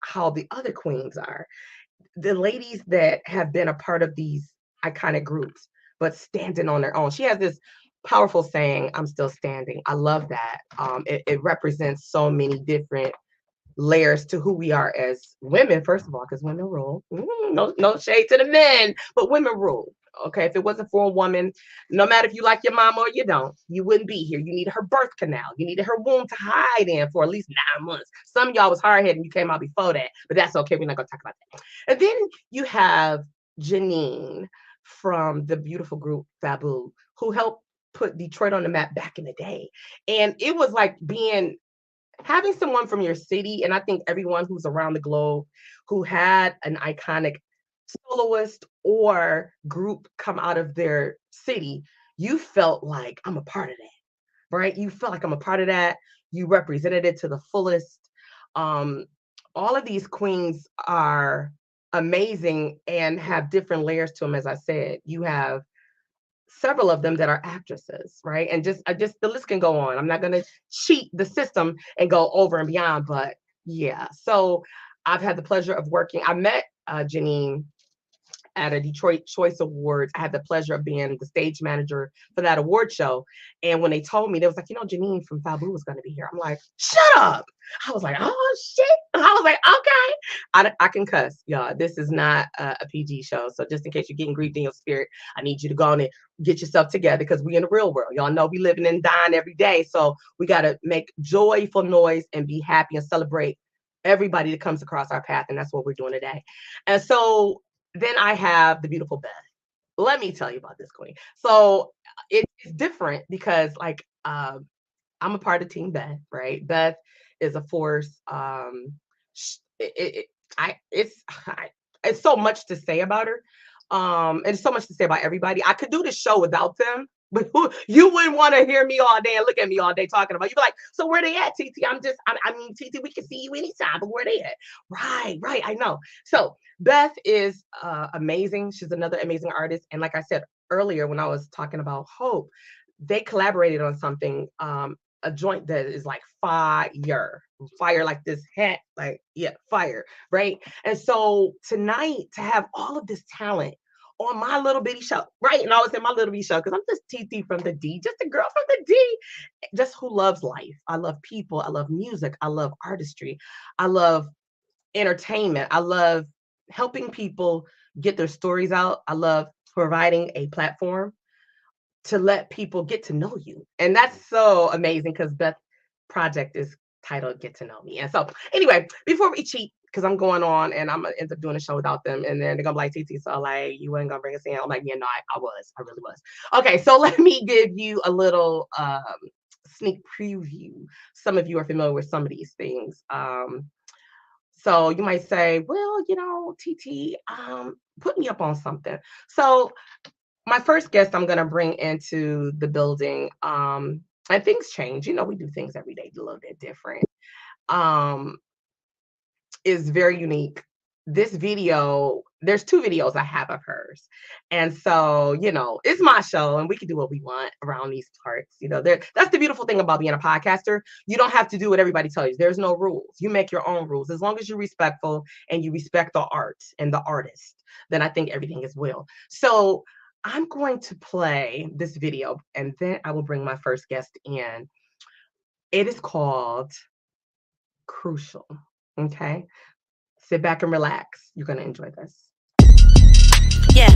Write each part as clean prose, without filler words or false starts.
how the other queens are. The ladies that have been a part of these iconic groups, but standing on their own. She has this powerful saying, "I'm still standing." I love that. It represents so many different layers to who we are as women, first of all, because women rule. No shade to the men, but women rule. Okay, if it wasn't for a woman, no matter if you like your mama or you don't, you wouldn't be here. You needed her birth canal. You needed her womb to hide in for at least 9 months. Some of y'all was hard-headed and you came out before that, but that's okay. We're not gonna talk about that. And then you have Janine from the beautiful group Fabu, who helped put Detroit on the map back in the day. And it was like having someone from your city, and I think everyone who's around the globe who had an iconic soloist or group come out of their city, you felt like, I'm a part of that, right? You felt like I'm a part of that. You represented it to the fullest. All of these queens are amazing and have different layers to them. As I said, you have several of them that are actresses, right? And just the list can go on. I'm not going to cheat the system and go over and beyond, but yeah. So I've had the pleasure of working. I met Janine at a Detroit Choice Awards. I had the pleasure of being the stage manager for that award show. And when they told me, they was like, Janine from Fabu was going to be here. I'm like, shut up. I was like, oh shit. I was like, okay. I can cuss, y'all. This is not a PG show. So just in case you're getting grieved in your spirit, I need you to go on and get yourself together, because we in the real world. Y'all know we living and dying every day. So we got to make joyful noise and be happy and celebrate everybody that comes across our path. And that's what we're doing today. And so then I have the beautiful Beth. Let me tell you about this queen. So it's different because I'm a part of Team Beth, right? Beth is a force. It's so much to say about her. And so much to say about everybody. I could do this show without them, but you wouldn't want to hear me all day and look at me all day talking about. You'd be like, so where they at, TT? I mean, TT, we can see you anytime, but where they at? Right, I know. So Beth is amazing. She's another amazing artist. And like I said earlier, when I was talking about Hope, they collaborated on something, a joint that is like fire like this hat, like, yeah, fire, right? And so tonight, to have all of this talent on my little bitty show, right? And I was in my little bitty show because I'm just TT from the D, just a girl from the D, just who loves life. I love people. I love music. I love artistry. I love entertainment. I love helping people get their stories out. I love providing a platform to let people get to know you. And that's so amazing because Beth's project is titled Get to Know Me. And so anyway, before we cheat, because I'm going on and I'm gonna end up doing a show without them, and then they're gonna be like, TT, so like you weren't gonna bring us in. I'm like, yeah, no, I really was. Okay, so let me give you a little sneak preview. Some of you are familiar with some of these things. So you might say, well, TT, put me up on something. So my first guest I'm gonna bring into the building, and things change. We do things every day a little bit different. Is very unique. This video, there's 2 videos I have of hers. And so, it's my show and we can do what we want around these parts. That's the beautiful thing about being a podcaster. You don't have to do what everybody tells you. There's no rules. You make your own rules. As long as you're respectful and you respect the art and the artist, then I think everything is well. So I'm going to play this video and then I will bring my first guest in. It is called Crucial. Okay? Sit back and relax. You're going to enjoy this. Yeah.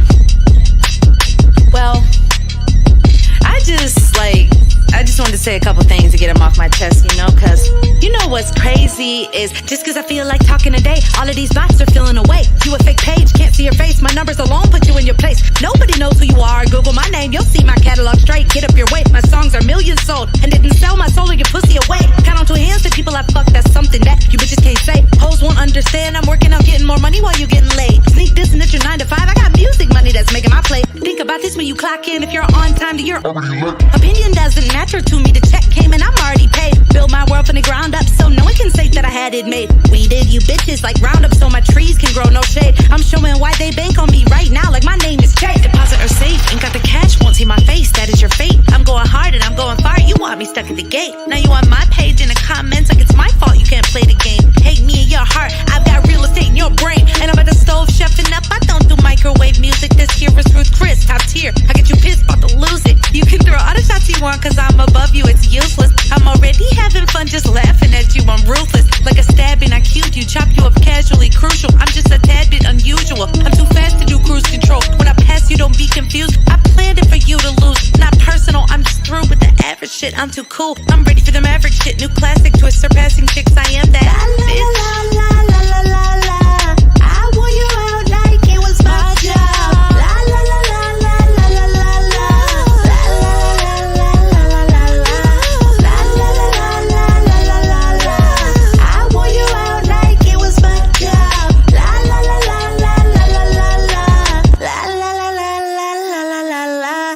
Well, I just wanted to say a couple things to get them off my chest, because what's crazy is just because I feel like talking today, all of these bots are feeling away. You a fake page, can't see your face. My numbers alone put you in your place. Nobody knows who you are. Google my name, you'll see my catalog straight. Get up your weight. My songs are millions sold and didn't sell my soul or your pussy away. Count on 2 hands the people I fuck. That's something that you bitches can't say. Hoes won't understand. I'm working on getting more money while you getting laid. Sneak this and at your 9 to 5. I got music money that's making my play. Think about this when you clock in. If you're on time to your opinion doesn't matter to me. The check came and I'm already paid. Build my world from the ground up so no one can say that I had it made. We did you bitches like Roundup so my trees can grow no shade. I'm showing why they bank on me right now like my name is Jay. Deposit or safe, ain't got the cash, won't see my face. That is your fate. I'm going hard and I'm going far. You want me stuck at the gate. Now you on my page in the comments like it's my fault you can't play the game. Hate me in your heart, I've got shit, I'm too cool. I'm ready for the maverick shit. New classic twist, surpassing chicks. I am that bitch. I wore you out like it was my job. La la la la la la la la la. La la la la la la la la. La la la la la la la. I wore you out like it was my job. La la la la la la la la la. La la la la la la la la la.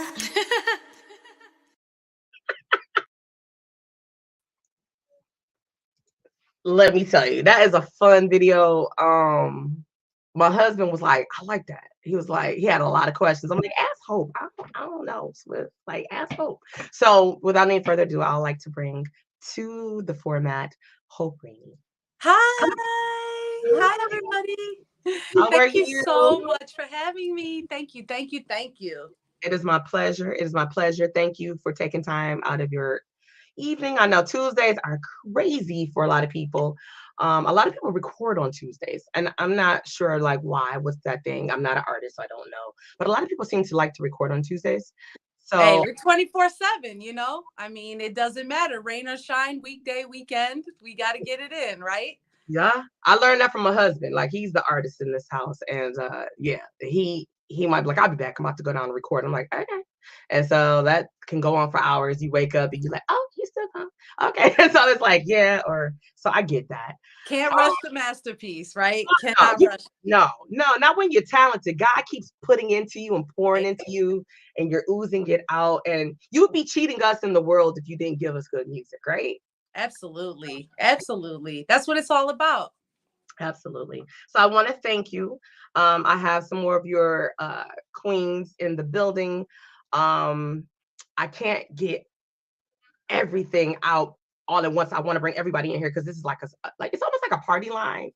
Let me tell you, that is a fun video. My husband was like, I like that. He was like, he had a lot of questions. I'm like, ask Hope. I don't know, Swift. Like, ask Hope. So without any further ado, I'd like to bring to the format Hope Raney. Hi, everybody. Thank you so much for having me. Thank you. It is my pleasure. It is my pleasure. Thank you for taking time out of your evening. I know Tuesdays are crazy for a lot of people. A lot of people record on Tuesdays, and I'm not sure like why. What's that thing? I'm not an artist, so I don't know. But a lot of people seem to like to record on Tuesdays. So Hey, we're 24/7, you know? I mean, it doesn't matter. Rain or shine, weekday, weekend, we got to get it in, right? yeah, I learned that from my husband. Like he's the artist in this house, and yeah, he might be like, I'll be back. I'm about to go down and record. I'm like, okay. And so that can go on for hours. You wake up and you're like, oh, you still come. Okay. And so it's like, yeah, or so I get that. Can't rush the masterpiece, right? No, Cannot rush. no, not when you're talented. God keeps putting into you and pouring into you, and you're oozing it out. And you would be cheating us in the world if you didn't give us good music, right? Absolutely. That's what it's all about. Absolutely. So I want to thank you. I have some more of your queens in the building. I can't get everything out all at once. I want to bring everybody in here because this is like it's almost like a party line.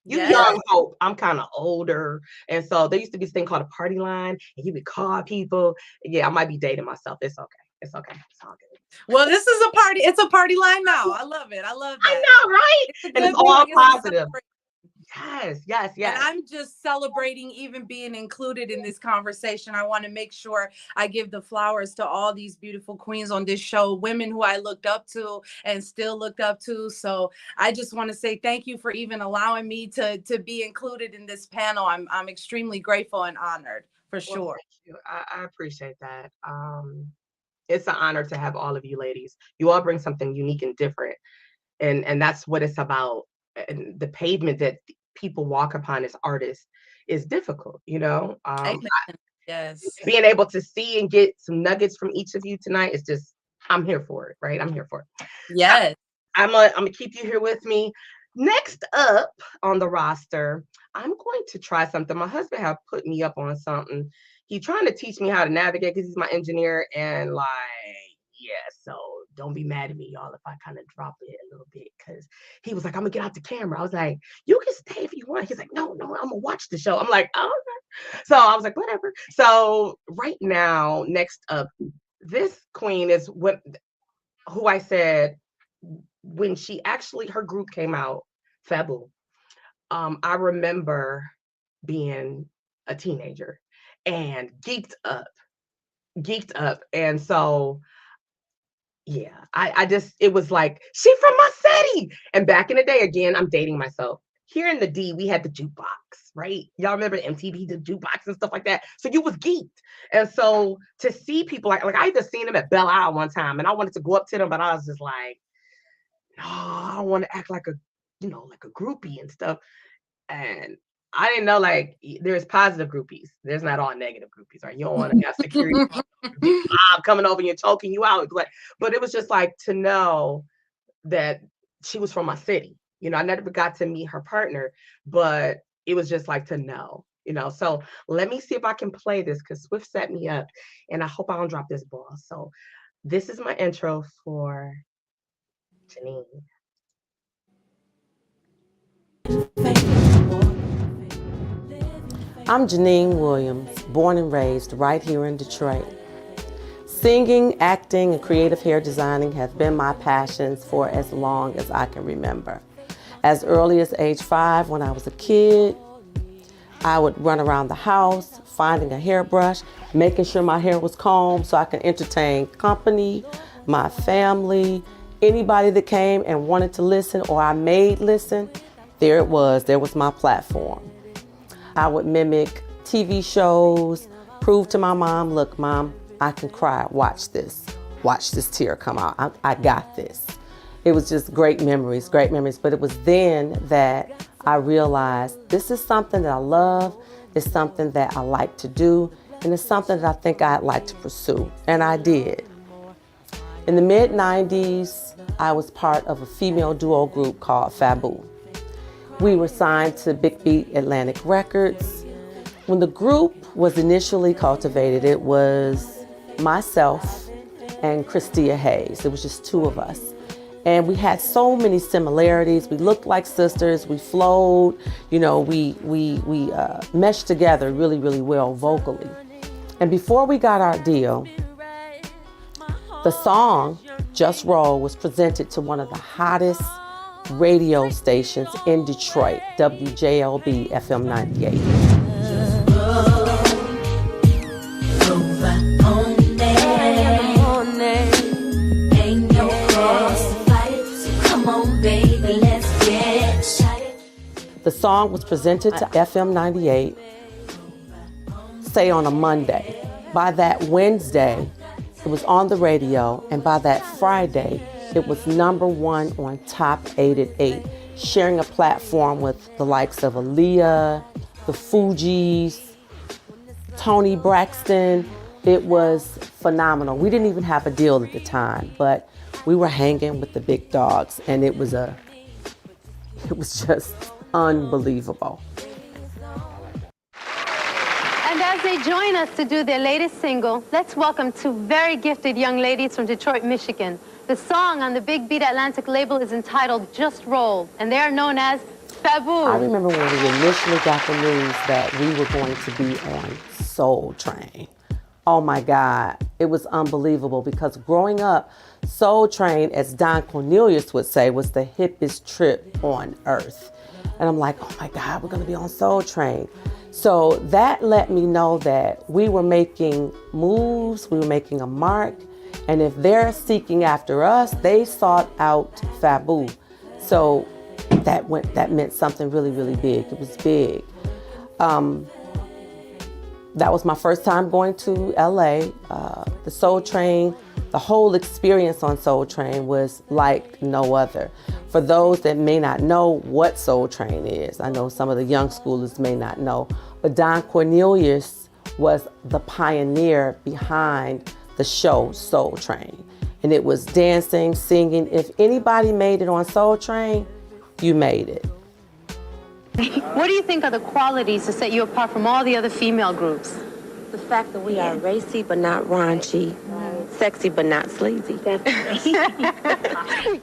You young Hope, I'm kind of older, and so there used to be this thing called a party line, and you would call people. Yeah, I might be dating myself. It's okay. It's all good. Well, this is a party. It's a party line now. I love it. I love that. I know, right? And it's all positive. Yes. And I'm just celebrating even being included in this conversation. I want to make sure I give the flowers to all these beautiful queens on this show, women who I looked up to and still look up to. So I just want to say thank you for even allowing me to be included in this panel. I'm extremely grateful and honored, for sure. Thank you. I appreciate that. It's an honor to have all of you ladies. You all bring something unique and different. And that's what it's about. And the pavement that people walk upon as artists is difficult, you know. Yes. Being able to see and get some nuggets from each of you tonight is just, I'm here for it, right? I'm here for it. Yes. I'm gonna keep you here with me. Next up on the roster, I'm going to try something. My husband have put me up on something. He's trying to teach me how to navigate because he's my engineer, and like, yeah, so don't be mad at me, y'all, if I kind of drop it a little bit, because he was like, I'm gonna get out the camera. I was like, you can stay if you want. He's like, no, I'm gonna watch the show. I'm like, oh, okay. So I was like, whatever. So right now, next up, this queen is who I said when her group came out, Fabu. I remember being a teenager and geeked up. And so yeah, I just, it was like, she from my city. And back in the day, again, I'm dating myself. Here in the D, we had the jukebox, right? Y'all remember MTV, the jukebox and stuff like that. So you was geeked. And so to see people like I just seen them at Belle Isle one time, and I wanted to go up to them, but I was just like, no, I don't want to act like like a groupie and stuff. And I didn't know, like, there's positive groupies. There's not all negative groupies, right? You don't want to have security coming over and choking you out. But it was just like to know that she was from my city. You know, I never got to meet her partner, but it was just like to know, So let me see if I can play this because Swift set me up, and I hope I don't drop this ball. So this is my intro for Janine. I'm Janine Williams, born and raised right here in Detroit. Singing, acting, and creative hair designing have been my passions for as long as I can remember. As early as age 5, when I was a kid, I would run around the house, finding a hairbrush, making sure my hair was combed so I could entertain company. my family, anybody that came and wanted to listen or I made listen, there was my platform. I would mimic TV shows, prove to my mom, look, Mom, I can cry, watch this tear come out, I got this. It was just great memories, but it was then that I realized this is something that I love, it's something that I like to do, and it's something that I think I'd like to pursue, and I did. In the mid-90s, I was part of a female duo group called Fabu. We were signed to Big Beat Atlantic Records. When the group was initially cultivated, it was myself and Christia Hayes. It was just two of us. And we had so many similarities. We looked like sisters, we flowed, we meshed together really, really well vocally. And before we got our deal, the song, Just Roll, was presented to one of the hottest radio stations in Detroit, WJLB FM 98. The song was presented to FM 98, say on a Monday. By that Wednesday, it was on the radio, and by that Friday, it was #1 on Top 8 at 8, sharing a platform with the likes of Aaliyah, the Fugees, Toni Braxton. It was phenomenal. We didn't even have a deal at the time, but we were hanging with the big dogs, and it was just unbelievable. And as they join us to do their latest single, let's welcome two very gifted young ladies from Detroit, Michigan. The song on the Big Beat Atlantic label is entitled Just Roll, and they are known as Fabu. I remember when we initially got the news that we were going to be on Soul Train. Oh my God, it was unbelievable because growing up, Soul Train, as Don Cornelius would say, was the hippest trip on earth. And I'm like, oh my God, we're gonna be on Soul Train. So that let me know that we were making moves, we were making a mark, and if they're seeking after us, they sought out Fabu. So that meant something really, really big. It was big. That was my first time going to LA. The Soul Train, the whole experience on Soul Train was like no other. For those that may not know what Soul Train is, I know some of the young schoolers may not know, but Don Cornelius was the pioneer behind the show Soul Train. And it was dancing, singing. If anybody made it on Soul Train, you made it. What do you think are the qualities that set you apart from all the other female groups? The fact that we are racy but not raunchy, sexy but not sleazy.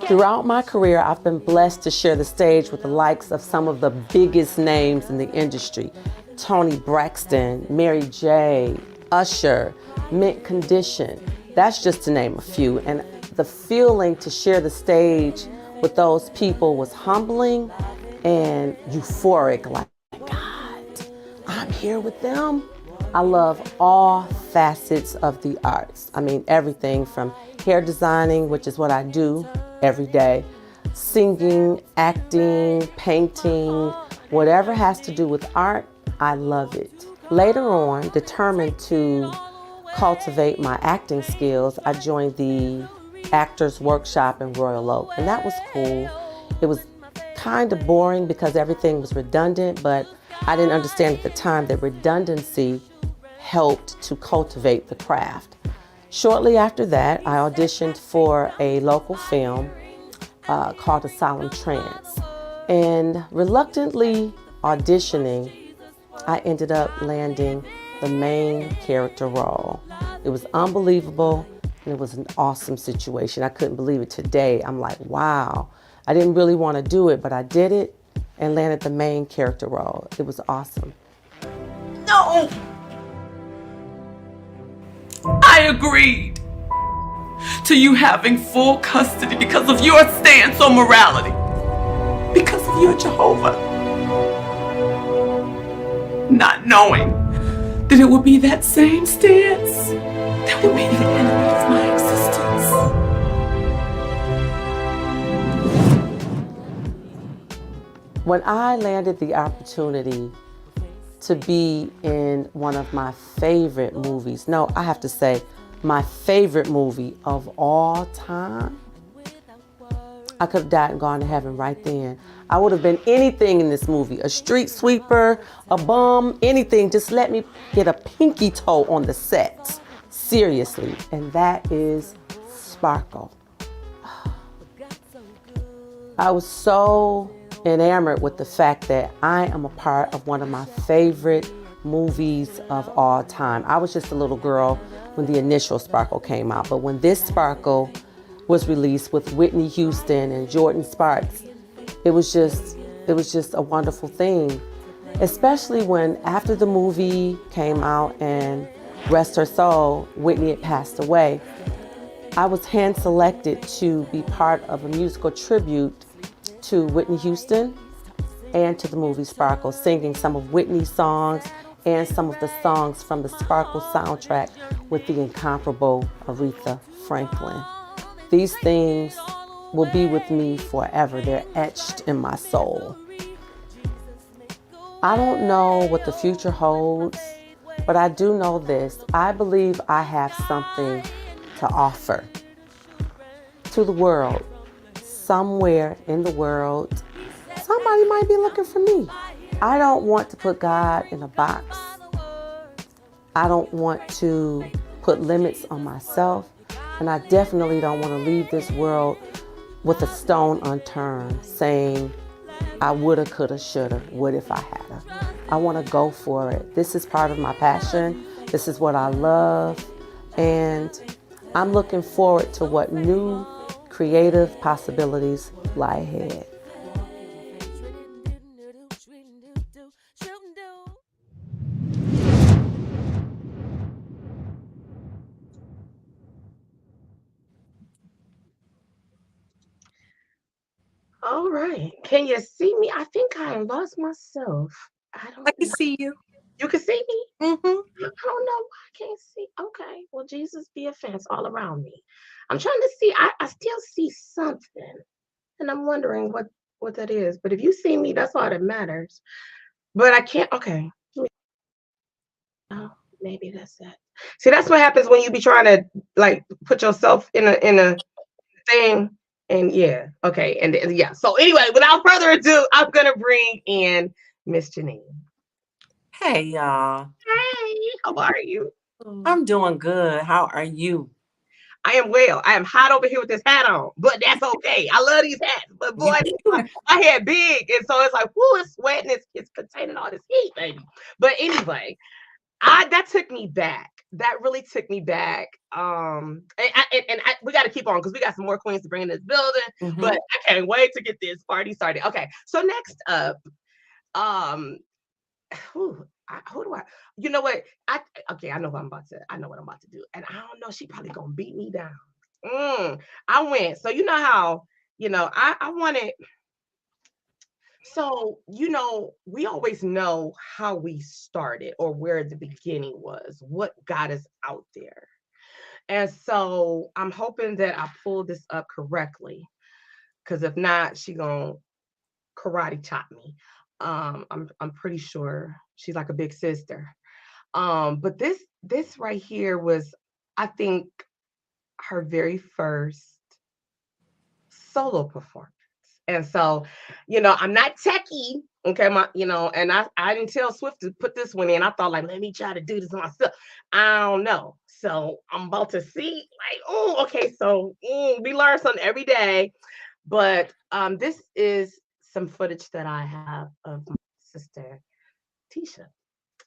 Throughout my career, I've been blessed to share the stage with the likes of some of the biggest names in the industry. Toni Braxton, Mary J., Usher, Mint Condition. That's just to name a few. And the feeling to share the stage with those people was humbling and euphoric, like, God, I'm here with them. I love all facets of the arts. I mean, everything from hair designing, which is what I do every day, singing, acting, painting, whatever has to do with art, I love it. Later on, determined to cultivate my acting skills, I joined the Actors Workshop in Royal Oak, and that was cool. It was kind of boring because everything was redundant, but I didn't understand at the time that redundancy helped to cultivate the craft. Shortly after that, I auditioned for a local film called A Solemn Trance. And reluctantly auditioning, I ended up landing the main character role. It was unbelievable, and it was an awesome situation. I couldn't believe it today. I'm like, wow. I didn't really want to do it, but I did it and landed the main character role. It was awesome. No! I agreed to you having full custody because of your stance on morality. Because of your Jehovah. Not knowing that it would be that same stance that would be the enemy of my existence. When I landed the opportunity to be in one of my favorite movies, no, I have to say, my favorite movie of all time, I could have died and gone to heaven right then. I would have been anything in this movie, a street sweeper, a bum, anything. Just let me get a pinky toe on the set, seriously. And that is Sparkle. I was so enamored with the fact that I am a part of one of my favorite movies of all time. I was just a little girl when the initial Sparkle came out, but when this Sparkle was released with Whitney Houston and Jordan Sparks, it was just a wonderful thing. Especially when after the movie came out and rest her soul, Whitney had passed away. I was hand selected to be part of a musical tribute to Whitney Houston and to the movie Sparkle, singing some of Whitney's songs and some of the songs from the Sparkle soundtrack with the incomparable Aretha Franklin. These things will be with me forever. They're etched in my soul. I don't know what the future holds, but I do know this. I believe I have something to offer to the world. Somewhere in the world, somebody might be looking for me. I don't want to put God in a box. I don't want to put limits on myself. And I definitely don't want to leave this world with a stone unturned, saying, I woulda, coulda, shoulda, what if I hadda. I want to go for it. This is part of my passion. This is what I love. And I'm looking forward to what new creative possibilities lie ahead. All right. Can you see me? I think I lost myself. I can see you. You can see me? Mm-hmm. I don't know why I can't see. Okay. Well, Jesus be a fence all around me. I'm trying to see. I still see something. And I'm wondering what that is. But if you see me, that's all that matters. But I can't. Okay. Oh, maybe that's it. See, that's what happens when you be trying to like put yourself in a thing. And yeah, okay, and yeah. So anyway, without further ado, I'm gonna bring in Miss Janine. Hey y'all. Hey, how are you? I'm doing good. How are you? I am well. I am hot over here with this hat on, but that's okay. I love these hats, but boy, my head big, and so it's like, whoo, it's sweating. It's containing all this heat, baby. But anyway, that took me back. That really took me back. We got to keep on because we got some more queens to bring in this building. Mm-hmm. But I can't wait to get this party started. Okay, so next up, who do I? You know what? I know what I'm about to do, and I don't know. She probably gonna beat me down. I went. So you know how I wanted. So, we always know how we started or where the beginning was, what got us out there. And so I'm hoping that I pull this up correctly, because if not, she gonna karate chop me. I'm pretty sure she's like a big sister. But this right here was, I think, her very first solo performance. And so, I'm not techie, okay, and I didn't tell Swift to put this one in. I thought, like, let me try to do this myself. I don't know. So I'm about to see, like, oh, okay, so we learn something every day. But this is some footage that I have of my sister, Teisha.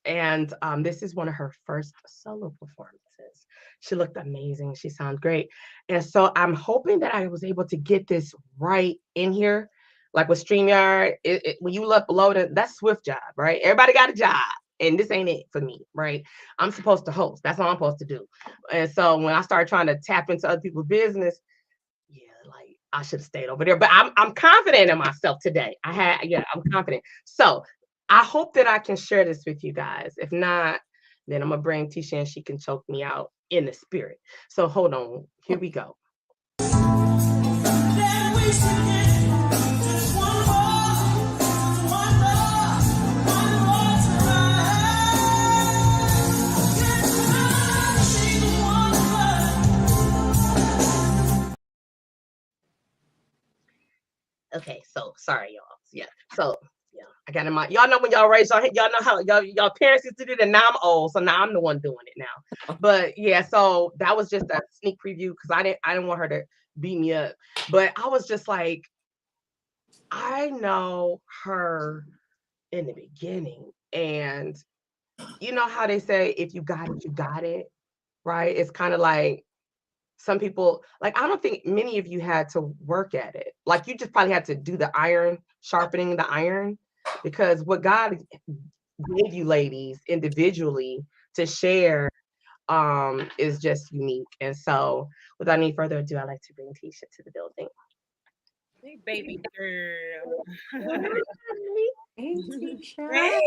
And this is one of her first solo performances. She looked amazing. She sounds great. And so I'm hoping that I was able to get this right in here. Like with StreamYard, when you upload it, that's Swift job, right? Everybody got a job. And this ain't it for me, right? I'm supposed to host. That's all I'm supposed to do. And so when I started trying to tap into other people's business, like I should have stayed over there. But I'm confident in myself today. I'm confident. So I hope that I can share this with you guys. If not, then I'm gonna bring Teisha and she can choke me out in the spirit. So hold on, here we go. So sorry, y'all. Yeah. So yeah, I got in my. Y'all know when y'all raised y'all know how y'all parents used to do it, and now I'm old, so now I'm the one doing it now. But yeah, so that was just a sneak preview because I didn't want her to beat me up. But I was just like, I know her in the beginning, and you know how they say if you got it, you got it, right? It's kind of like some people, like I don't think many of you had to work at it. Like you just probably had to do the iron, sharpening the iron, because what God gave you ladies individually to share is just unique. And so without any further ado, I'd like to bring Teisha to the building. Hey, baby girl. Hey, Teisha. Hey.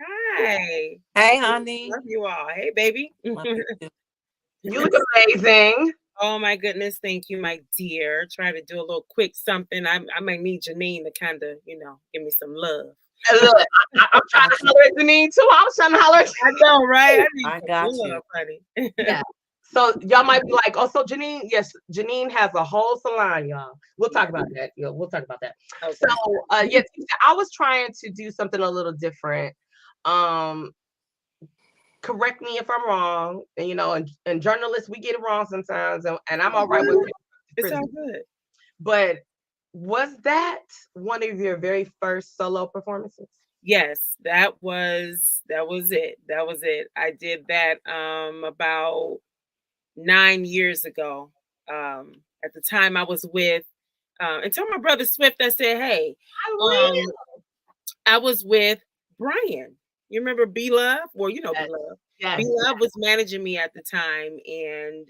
Hi. Hey, honey. Love you all. Hey, baby. You look amazing. Oh my goodness, thank you, my dear. Try to do a little quick something. I might need Janine to kind of, give me some love. Look, I'm trying to holler at Janine too. I was trying to holler at I know, right? I got you, honey. Yeah. So y'all might be like, oh, so Janine, yes, Janine has a whole salon, y'all. We'll talk about that. We'll talk about that. Okay. So yes, I was trying to do something a little different. Correct me if I'm wrong. And, and journalists, we get it wrong sometimes, and I'm all right with it. It's all good. But was that one of your very first solo performances? Yes, that was it. That was it. I did that about 9 years ago. At the time I was with and tell my brother Swift, I said, hey, I was with Brian. You remember B Love? Well, you know, yes. B Love. Yes. B Love was managing me at the time, and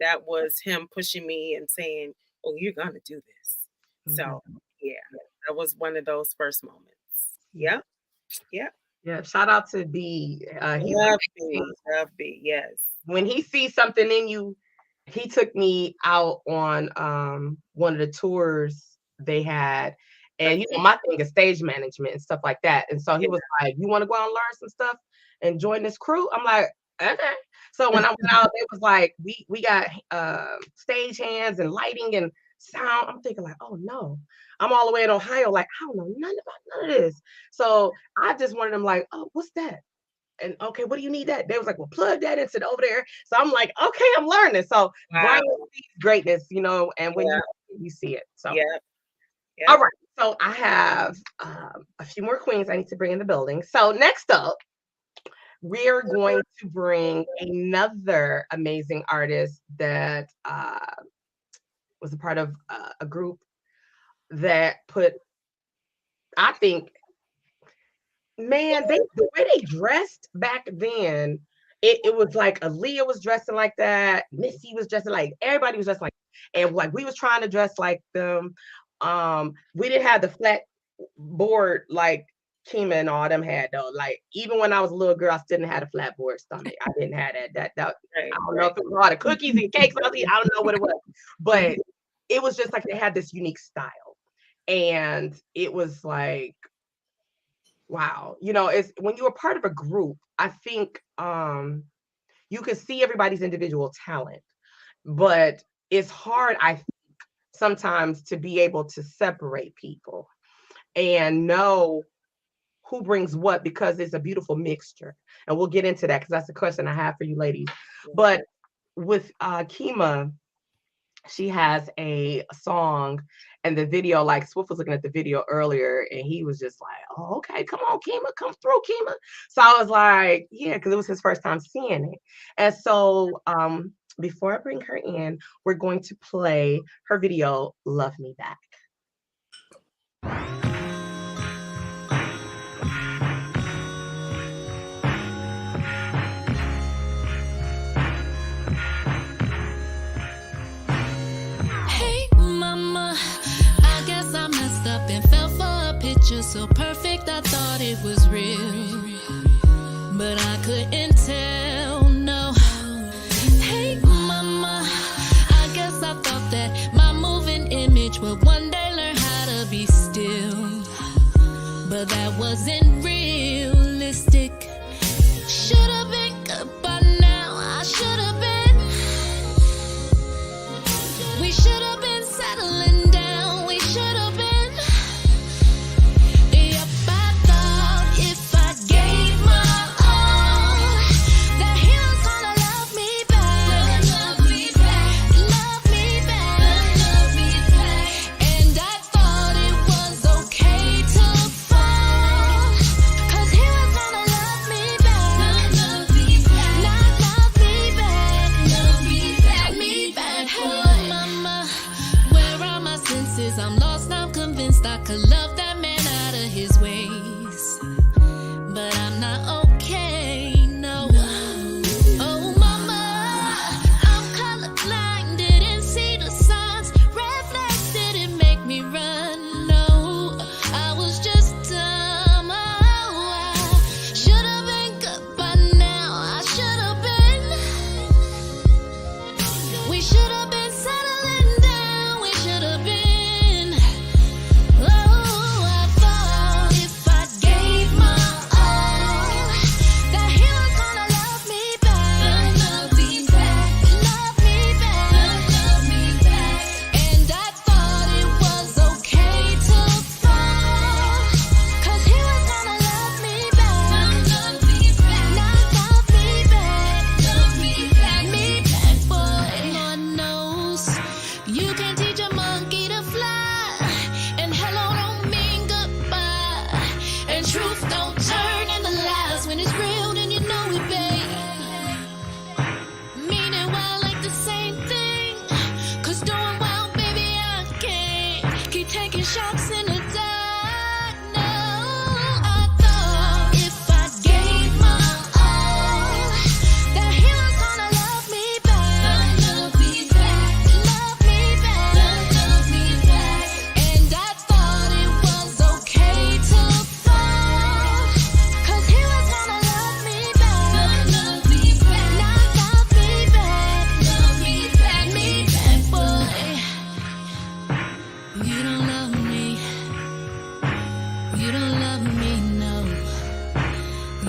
that was him pushing me and saying, oh, you're gonna do this. Mm-hmm. So yeah, that was one of those first moments. Yeah. Shout out to B. Love B. Yes. When he sees something in you, he took me out on one of the tours they had. And my thing is stage management and stuff like that. And so he was like, you want to go out and learn some stuff and join this crew? I'm like, okay. So when I went out, it was like, we got stage hands and lighting and sound. I'm thinking like, oh no. I'm all the way in Ohio, like, I don't know nothing about none of this. So I just wanted them like, oh, what's that? And okay, what do you need that? They was like, well, plug that into over there. So I'm like, okay, I'm learning. So Brian sees greatness, and when you see it. So all right. So I have a few more queens I need to bring in the building. So next up, we're going to bring another amazing artist that was a part of a group that put, I think, man, the way they dressed back then, it was like Aaliyah was dressing like that, Missy was dressing like, everybody was dressing like, and like we was trying to dress like them. We didn't have the flat board like Kima and all them had though. Like even when I was a little girl, I still didn't have a flat board stomach. I didn't have that. I don't know if it was all the cookies and cakes I was eating. I don't know what it was, but it was just like they had this unique style, and it was like, wow. It's when you were part of a group, I think you could see everybody's individual talent, but it's hard, I think, sometimes to be able to separate people and know who brings what, because it's a beautiful mixture. And we'll get into that because that's the question I have for you ladies. But with Kima, she has a song and the video, like Swift was looking at the video earlier and he was just like, oh, okay, come on, Kima, come through, Kima. So I was like, yeah, because it was his first time seeing it. And so before I bring her in, we're going to play her video, Love Me Back. Hey, mama, I guess I messed up and fell for a picture so perfect I thought it was real, but I couldn't tell, no. Would one day learn how to be still, but that wasn't realistic. Should have been good by now. I should have been. We should have been settling down. We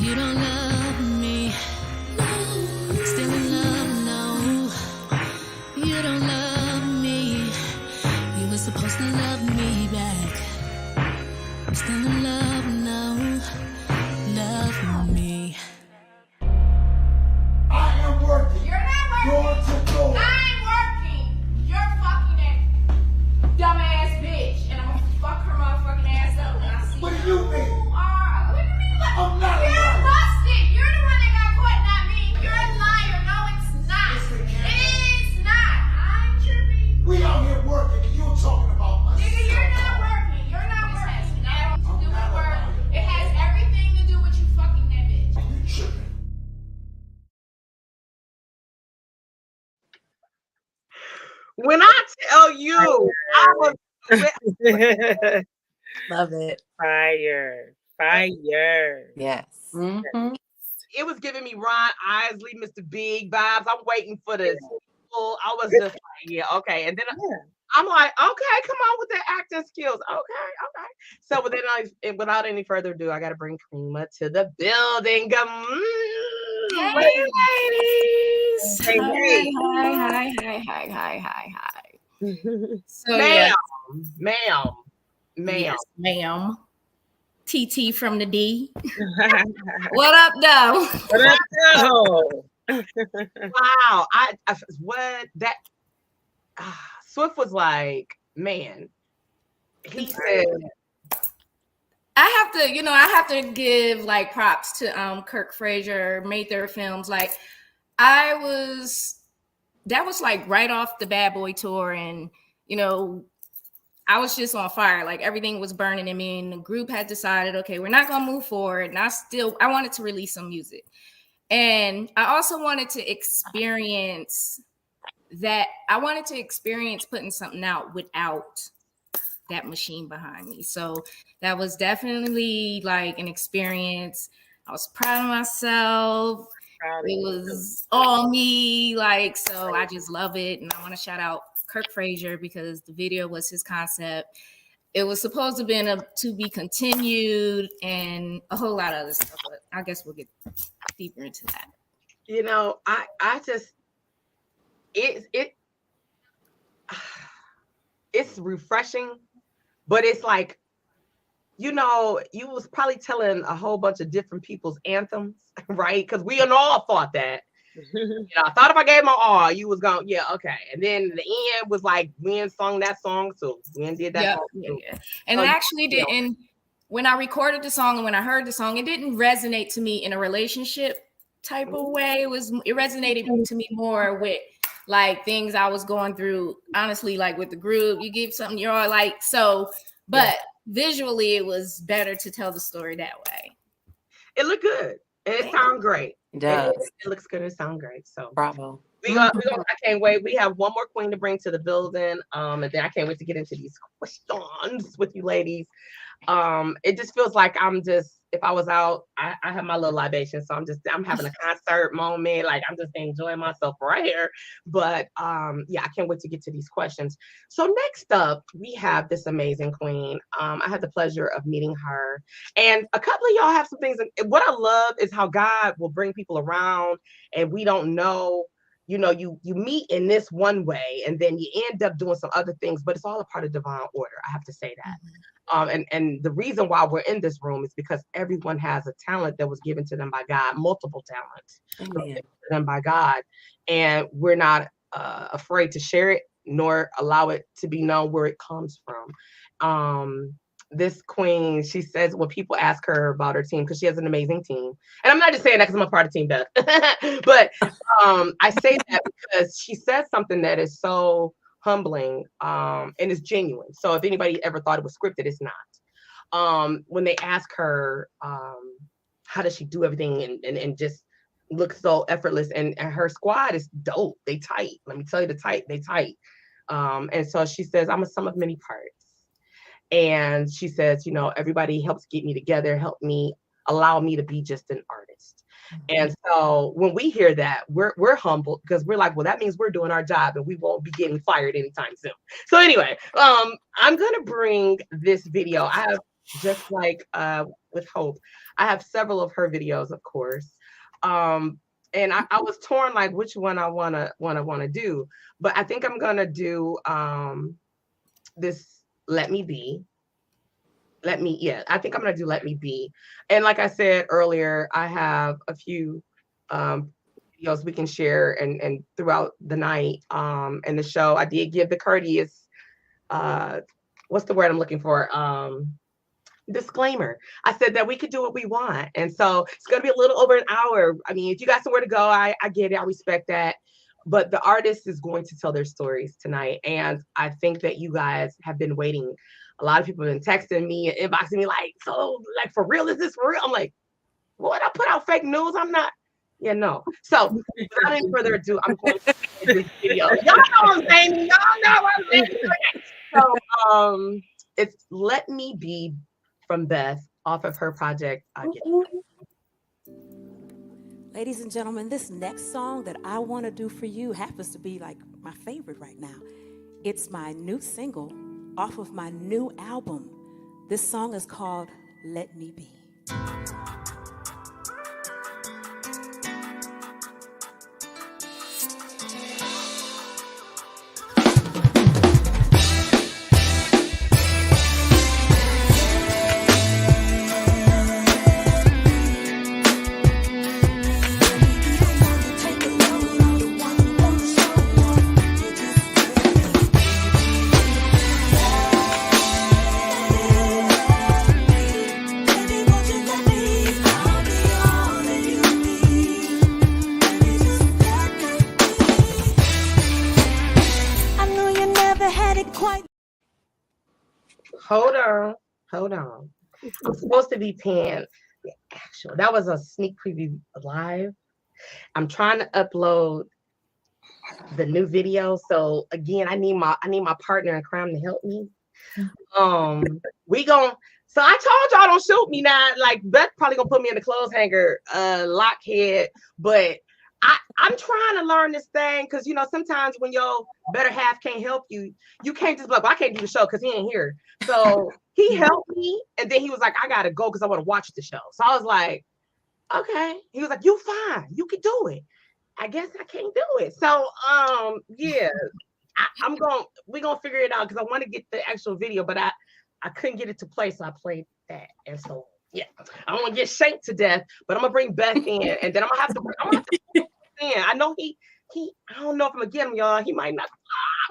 You don't love me. Still in love, no. You don't love me. You were supposed to love me back. Still in love, no. Love me. I am working. You're not working. Door to door. I'm working. You're fucking that dumbass bitch. And I'm gonna fuck her motherfucking ass up when I see What do you mean? What do you mean? I'm not a You're liar. busted. You're the one that got caught, not me. You're a liar. No, it's not. It's not. I'm tripping. We out here working and you're talking about us. Nigga, you're not working. You're not working. Nothing to do with work. It has everything to do with you fucking that bitch. You tripping. When I tell you, I was Love it. Fire. Yes. Mm-hmm. it was giving me Ron Isley, Mr. Big vibes. I'm waiting for the sequel. I was just like, yeah, okay. And then I'm like, okay, come on with the acting skills. Okay. So without any further ado, I got to bring Kima to the building. Hey, ladies. Hey. Hi. So, Ma'am. Yes, ma'am. TT from the D. What up, though? What up, though? Wow. Swift was like, man, he said, I have to give like props to Kirk Fraser, Mayther Films. Like that was like right off the Bad Boy tour, and I was just on fire. Like everything was burning in me, and the group had decided, okay, we're not gonna move forward. And I wanted to release some music, and I also wanted to experience that. I wanted to experience putting something out without that machine behind me. So that was definitely like an experience. I was proud of myself. It was all me, so I just love it. And I want to shout out Kirk Fraser because the video was his concept. It was supposed to be continued and a whole lot of other stuff, but I guess we'll get deeper into that. It's refreshing, but it's like, you was probably telling a whole bunch of different people's anthems, right? Because we all thought that. I thought if I gave my all, you was going, yeah, okay. And then the end was like, Gwen sung that song, so Gwen did that song too. Yeah. And it actually didn't, when I recorded the song and when I heard the song, it didn't resonate to me in a relationship type of way. It resonated to me more with like things I was going through, honestly, like with the group. You give something you're all like, so, but visually it was better to tell the story that way. It looked good. And it sounds great. It does. It looks good. It sounds great. So bravo. I can't wait. We have one more queen to bring to the building. And then I can't wait to get into these questions with you ladies. It just feels like if I was out, I have my little libation. So I'm having a concert moment. Like I'm just enjoying myself right here. But I can't wait to get to these questions. So next up, we have this amazing queen. I had the pleasure of meeting her. And a couple of y'all have some things. What I love is how God will bring people around and we don't know. You meet in this one way and then you end up doing some other things, but it's all a part of divine order. I have to say that. And the reason why we're in this room is because everyone has a talent that was given to them by God, multiple talents given to them by God. And we're not afraid to share it, nor allow it to be known where it comes from. This queen, she says when people ask her about her team, because she has an amazing team. And I'm not just saying that because I'm a part of Team BETH, but I say that because she says something that is so humbling and is genuine. So if anybody ever thought it was scripted, it's not. When they ask her, how does she do everything and just look so effortless, and her squad is dope. They tight. Let me tell you, they tight. And so she says, I'm a sum of many parts. And she says, everybody helps get me together, allow me to be just an artist. And so when we hear that, we're humbled because we're like, well, that means we're doing our job and we won't be getting fired anytime soon. So anyway, I'm going to bring this video. I have just like with Hope. I have several of her videos, of course. And I was torn like which one I wanna do. But I think I'm gonna do this Let Me Be. I think I'm gonna do Let Me Be. And like I said earlier, I have a few videos we can share and throughout the night and the show. I did give the courteous what's the word I'm looking for? Disclaimer. I said that we could do what we want. And so it's gonna be a little over an hour. I mean, if you got somewhere to go, I get it, I respect that. But the artist is going to tell their stories tonight. And I think that you guys have been waiting. A lot of people have been texting me and inboxing me like, so like for real, is this for real? I'm like, what? I put out fake news? I'm not. Yeah, no. So without any further ado, I'm going to do this video. Y'all know what I'm saying. Y'all know what I'm saying. So it's Let Me Be from BETH off of her project. Ladies and gentlemen, this next song that I want to do for you happens to be like my favorite right now. It's my new single off of my new album. This song is called Let Me Be. Hold on. I'm supposed to be paying the actual. That was a sneak preview live. I'm trying to upload the new video. So again, I need my partner in crime to help me. So I told y'all don't shoot me now. Like Beth probably gonna put me in the clothes hanger, lockhead, but I'm trying to learn this thing because you know sometimes when your better half can't help you, you can't just be like, well, I can't do the show because he ain't here. So he helped me, and then he was like, I gotta go because I want to watch the show. So I was like, okay. He was like, you fine, you can do it. I guess I can't do it. So yeah, we're gonna figure it out because I want to get the actual video, but I couldn't get it to play, so I played that, and so. Yeah, I don't want to get shanked to death, but I'm gonna bring Beth in, and then I'm gonna have to in. I know he. I don't know if I'm gonna get him, y'all. He might not.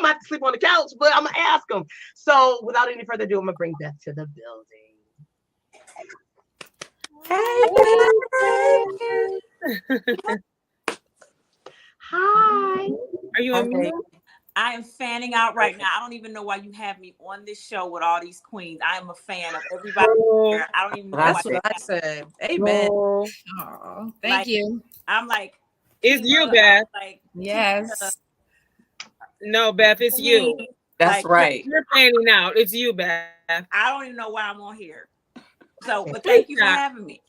I might have to sleep on the couch, but I'm gonna ask him. So, without any further ado, I'm gonna bring Beth to the building. Hey. Hi. Are you on mute? I am fanning out right now. I don't even know why you have me on this show with all these queens. I am a fan of everybody here. I don't even know That's why what I said. Amen. Oh, thank you. I'm like, it's you, Beth. Like, yes. No, Beth, it's you. That's like, right. You're fanning out. It's you, Beth. I don't even know why I'm on here. So, but thank you for having me.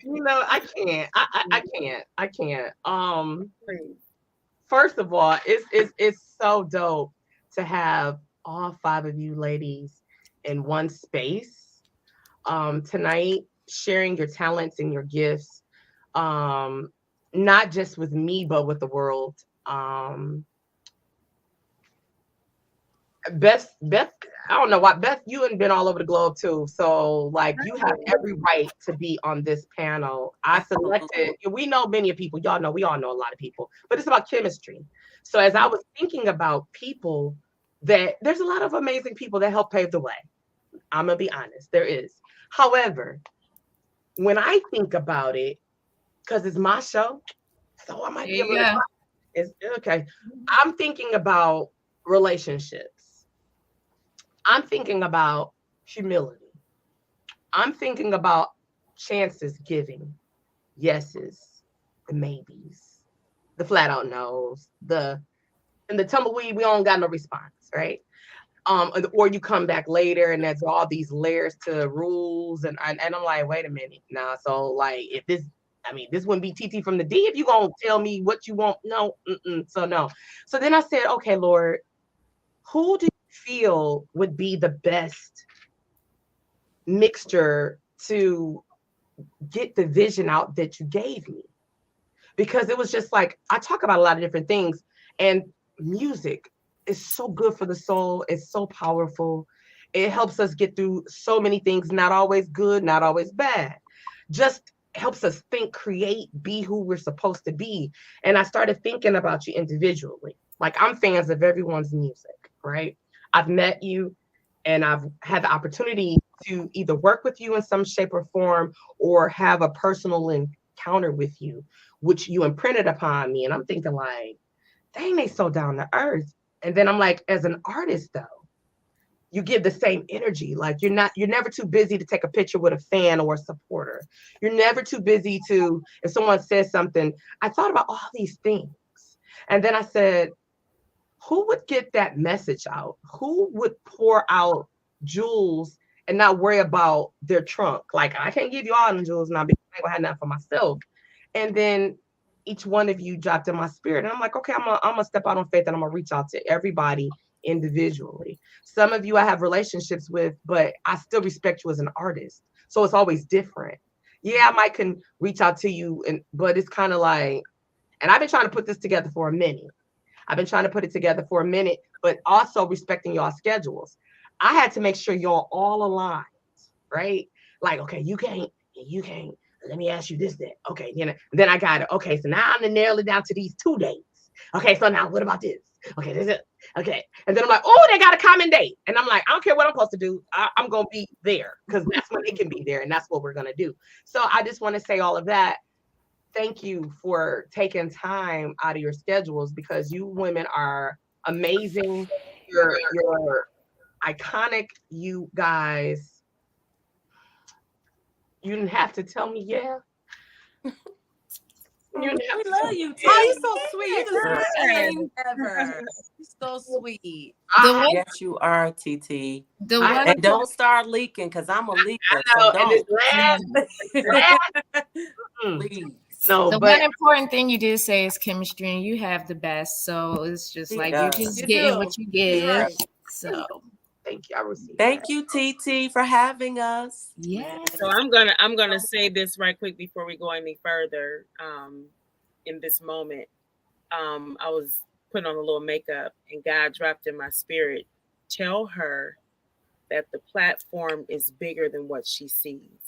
You know, I can't. First of all, it's so dope to have all 5 of you ladies in one space tonight, sharing your talents and your gifts, not just with me, but with the world. Beth, I don't know why. Beth, you have been all over the globe too. So like you have every right to be on this panel. I selected, we know many of people, y'all know, we all know a lot of people, but it's about chemistry. So as I was thinking about people there's a lot of amazing people that help pave the way. I'm gonna be honest, there is. However, when I think about it, because it's my show, so I might be able to, it's okay. I'm thinking about relationships. I'm thinking about humility. I'm thinking about chances giving, yeses, the maybes, the flat out no's, and the tumbleweed, we don't got no response, right? Or you come back later and there's all these layers to rules, and I'm like, wait a minute, nah. So like, if this wouldn't be TT from the D if you gonna tell me what you want. No, so no. So then I said, okay, Lord, who do you feel would be the best mixture to get the vision out that you gave me? Because it was just like, I talk about a lot of different things, and music is so good for the soul. It's so powerful. It helps us get through so many things, not always good, not always bad. Just helps us think, create, be who we're supposed to be. And I started thinking about you individually. Like, I'm fans of everyone's music, right? I've met you and I've had the opportunity to either work with you in some shape or form or have a personal encounter with you, which you imprinted upon me. And I'm thinking like, dang, they so down to earth. And then I'm like, as an artist though, you give the same energy. Like you're never too busy to take a picture with a fan or a supporter. You're never too busy to, if someone says something, I thought about all these things. And then I said, who would get that message out? Who would pour out jewels and not worry about their trunk? Like, I can't give you all the jewels now because I ain't gonna have nothing for myself. And then each one of you dropped in my spirit. And I'm like, okay, I'm gonna step out on faith and I'm gonna reach out to everybody individually. Some of you I have relationships with, but I still respect you as an artist. So it's always different. Yeah, I might can reach out to you, but it's kind of like, and I've been trying to put this together for a minute. But also respecting y'all schedules. I had to make sure y'all all aligned, right? Like, okay, you can't. Let me ask you this then. Okay, then I got it. Okay, so now I'm gonna narrow it down to these 2 dates. Okay, so now what about this? Okay, this is okay. And then I'm like, oh, they got a common date. And I'm like, I don't care what I'm supposed to do. I'm gonna be there because that's when they can be there, and that's what we're gonna do. So I just want to say all of that. Thank you for taking time out of your schedules because you women are amazing. You're iconic. You guys, you didn't have to tell me, yeah. We love you, T. Oh, you're so sweet. You're the sweetest ever. You're so sweet. Yes, you are, TT. And don't start leaking because I'm a leaker. So don't. Please. No, the one important thing you did say is chemistry, and you have the best. So it's just like you're just getting what you give. Right. So thank you. I received Thank you, TT, for having us. Yeah. So I'm gonna say this right quick before we go any further. In this moment, I was putting on a little makeup, and God dropped in my spirit, tell her that the platform is bigger than what she sees.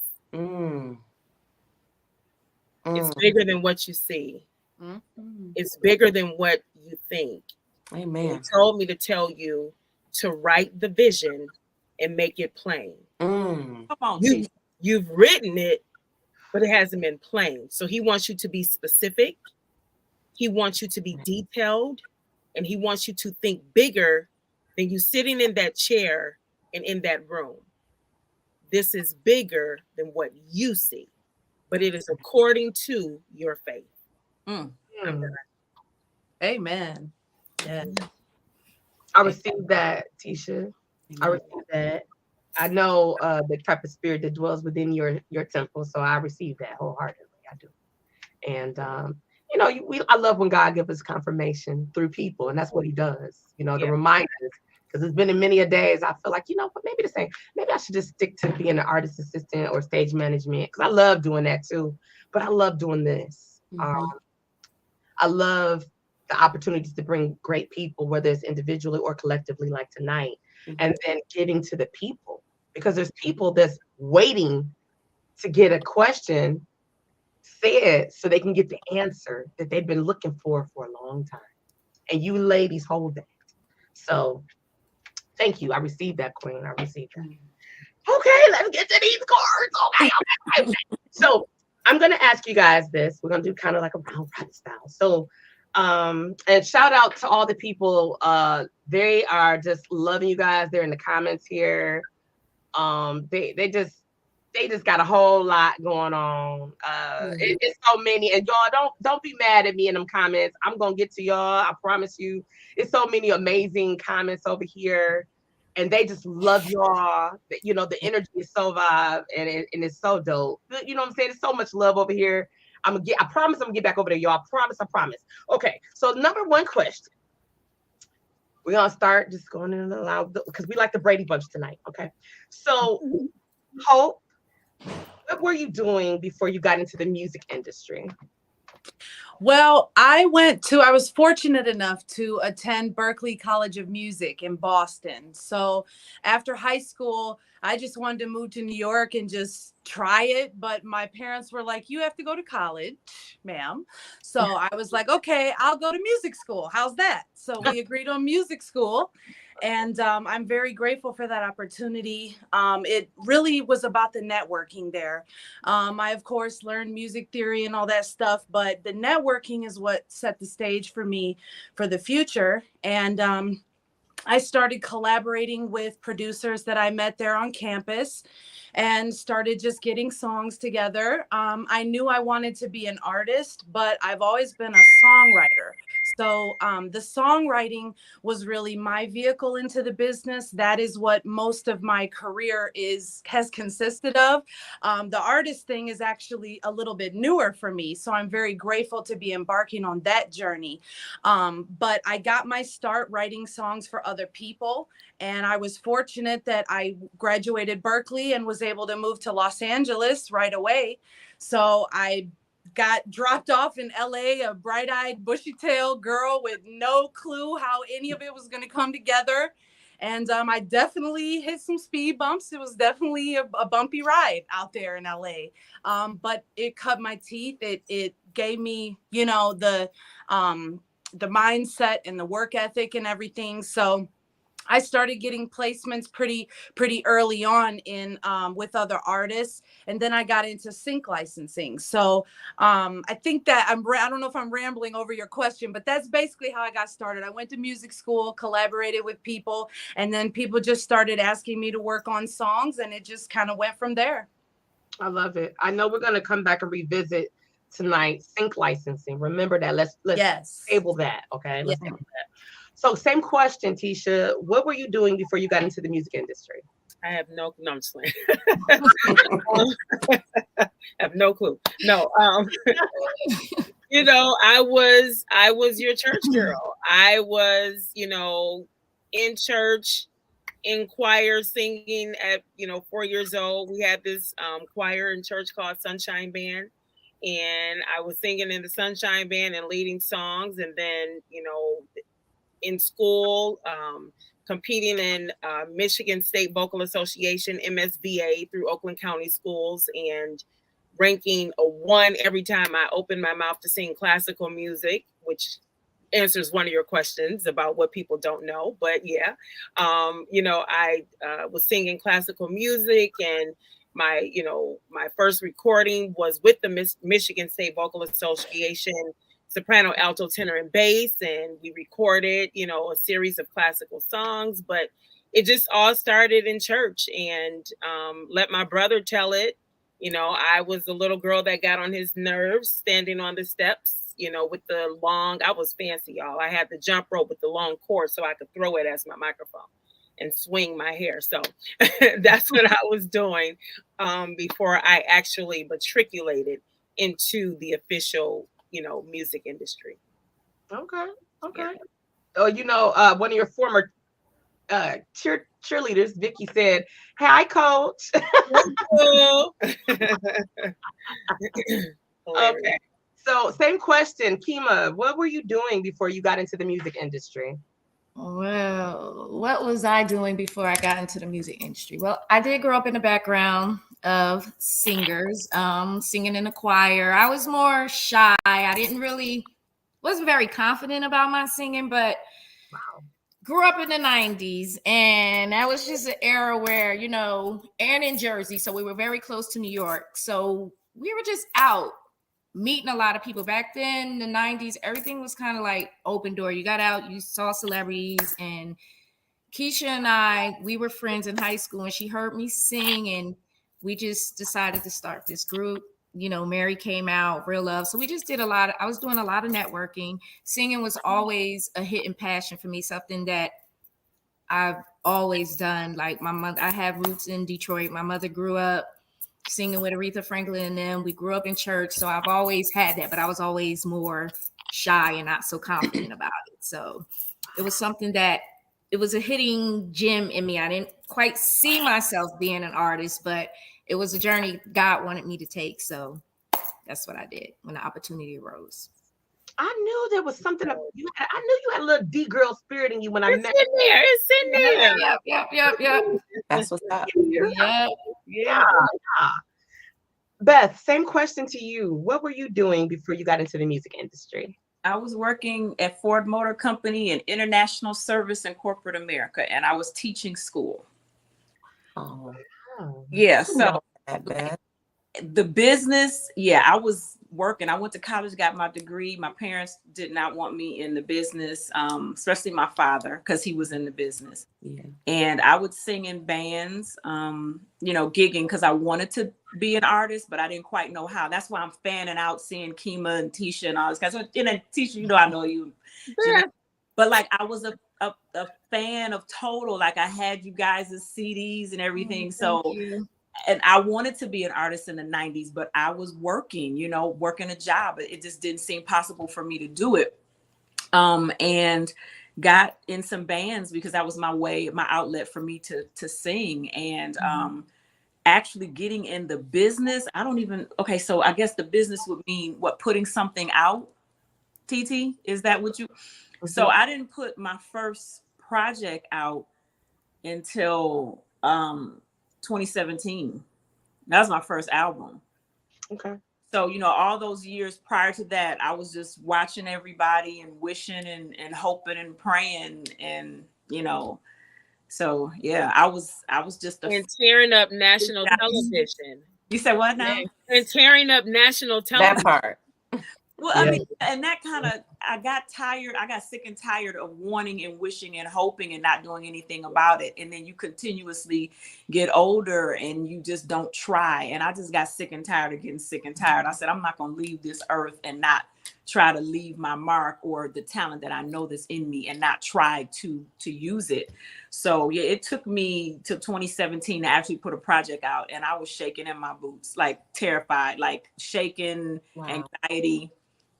It's bigger than what you see. It's bigger than what you think. Amen. He told me to tell you to write the vision and make it plain. Come on, you've written it, but it hasn't been plain. So he wants you to be specific. He wants you to be detailed, and he wants you to think bigger than you sitting in that chair and in that room. This is bigger than what you see, but it is according to your faith. Amen. Yeah. I received that, Teisha. I received that. I know the type of spirit that dwells within your temple, so I received that wholeheartedly. I do. And I love when God gives us confirmation through people, and that's what he does. The reminders. Because it's been in many a days, I feel like, but maybe I should just stick to being an artist assistant or stage management, because I love doing that too. But I love doing this. I love the opportunities to bring great people, whether it's individually or collectively, like tonight, and then getting to the people, because there's people that's waiting to get a question said so they can get the answer that they've been looking for a long time. And you ladies hold that. So thank you. I received that, Queen. I received that. Okay, let's get to these cards. Okay. So I'm going to ask you guys this. We're going to do kind of like a round robin style. So, and shout out to all the people. They are just loving you guys. They're in the comments here. They just got a whole lot going on. It's so many, and y'all don't be mad at me in them comments. I'm gonna get to y'all. I promise you. It's so many amazing comments over here, and they just love y'all. The energy is so vibe, and it's so dope. You know what I'm saying? There's so much love over here. I promise I'm gonna get back over there, y'all. I promise. Okay. So number one question: We're gonna start just going in and out because we like the Brady Bunch tonight. Okay. So, Hope, what were you doing before you got into the music industry? Well, I was fortunate enough to attend Berklee College of Music in Boston. So after high school, I just wanted to move to New York and just try it. But my parents were like, you have to go to college, ma'am. So I was like, okay, I'll go to music school. How's that? So we agreed on music school. And I'm very grateful for that opportunity. It really was about the networking there. I, of course, learned music theory and all that stuff, but the networking is what set the stage for me for the future. And I started collaborating with producers that I met there on campus and started just getting songs together. I knew I wanted to be an artist, but I've always been a songwriter. So the songwriting was really my vehicle into the business. That is what most of my career has consisted of. The artist thing is actually a little bit newer for me. So I'm very grateful to be embarking on that journey. But I got my start writing songs for other people. And I was fortunate that I graduated Berklee and was able to move to Los Angeles right away. So I got dropped off in LA, a bright-eyed, bushy-tailed girl with no clue how any of it was going to come together. And I definitely hit some speed bumps. It was definitely a bumpy ride out there in LA. But it cut my teeth. It gave me, the mindset and the work ethic and everything. So I started getting placements pretty early on in with other artists, and then I got into sync licensing. So I think that I don't know if I'm rambling over your question, but that's basically how I got started. I went to music school, collaborated with people, and then people just started asking me to work on songs, and it just kind of went from there. I love it. I know we're gonna come back and revisit tonight sync licensing. Remember that. Let's table that. Okay. Let's table that. So same question, Teisha. What were you doing before you got into the music industry? I have no I'm just playing. I have no clue. No, I was your church girl. I was, in church, in choir, singing at 4 years old. We had this choir in church called Sunshine Band. And I was singing in the Sunshine Band and leading songs. And then, in school, competing in Michigan State Vocal Association, MSVA, through Oakland County Schools, and ranking a 1 every time I opened my mouth to sing classical music, which answers one of your questions about what people don't know. But yeah, I was singing classical music, and my first recording was with the Michigan State Vocal Association, soprano, alto, tenor, and bass, and we recorded, a series of classical songs. But it just all started in church, and let my brother tell it. I was the little girl that got on his nerves, standing on the steps, with the long. I was fancy, y'all. I had the jump rope with the long cord so I could throw it as my microphone and swing my hair. So that's what I was doing before I actually matriculated into the official music industry. Okay. Yeah. Oh, one of your former cheerleaders, Vicky, said, "Hi, Coach." Okay. So same question, Kima. What were you doing before you got into the music industry? Well, what was I doing before I got into the music industry? Well, I did grow up in the background of singers, singing in a choir. I was more shy. I wasn't very confident about my singing, but grew up in the 90s. And that was just an era where, and in Jersey. So we were very close to New York. So we were just out meeting a lot of people. Back then, the 90s, everything was kind of like open door. You got out, you saw celebrities. And Keisha and we were friends in high school, and she heard me sing, and we just decided to start this group. Mary came out, Real Love. So we just did I was doing a lot of networking. Singing was always a hidden passion for me, something that I've always done. Like my mother, I have roots in Detroit. My mother grew up singing with Aretha Franklin and them. We grew up in church. So I've always had that, but I was always more shy and not so confident about it. So it was something that it was a hitting gem in me. I didn't quite see myself being an artist, but it was a journey God wanted me to take. So that's what I did when the opportunity arose. I knew there was something. I knew you had a little D girl spirit in you when I met in there. It's in there. Yep. That's what's up. Yeah. Yeah. Beth, same question to you. What were you doing before you got into the music industry? I was working at Ford Motor Company in international service in corporate America, and I was teaching school. Oh. Yeah, so That bad. the business, yeah, I was working. I went to college, got my degree. My parents did not want me in the business, especially my father, because he was in the business. Yeah. And I would sing in bands, gigging because I wanted to be an artist, but I didn't quite know how. That's why I'm fanning out, seeing Kima and Teisha and all this guys. So, Teisha, I know you. But like I was a fan of Total. Like I had you guys' CDs and everything. And I wanted to be an artist in the 90s, but I was working a job. It just didn't seem possible for me to do it. And got in some bands because that was my outlet for me to sing. And actually getting in the business, so I guess the business would mean putting something out. TT, is that what you? So I didn't put my first project out until 2017. That was my first album. Okay. So, all those years prior to that, I was just watching everybody and wishing and hoping and praying and, so yeah, I was just and tearing up national television. You said what now? And tearing up national television. That part. Well, I mean, and that I got sick and tired of wanting and wishing and hoping and not doing anything about it. And then you continuously get older and you just don't try. And I just got sick and tired of getting sick and tired. I said, I'm not going to leave this earth and not try to leave my mark or the talent that I know that's in me and not try to use it. So yeah, it took me till 2017 to actually put a project out, and I was shaking in my boots, like terrified, like shaking, anxiety.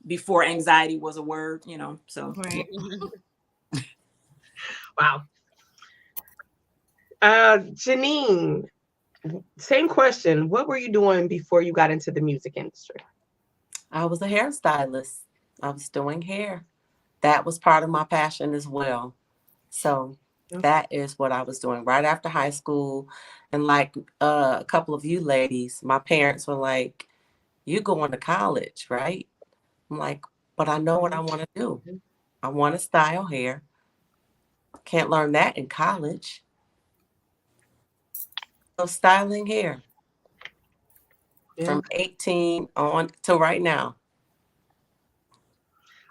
Before anxiety was a word, so. Right. Wow. Janine, same question. What were you doing before you got into the music industry? I was a hairstylist. I was doing hair. That was part of my passion as well. So that is what I was doing right after high school. And like a couple of you ladies, my parents were like, "You going to college, right?" I'm like, but I know what I want to do. I want to style hair. Can't learn that in college. So styling hair from 18 on to right now.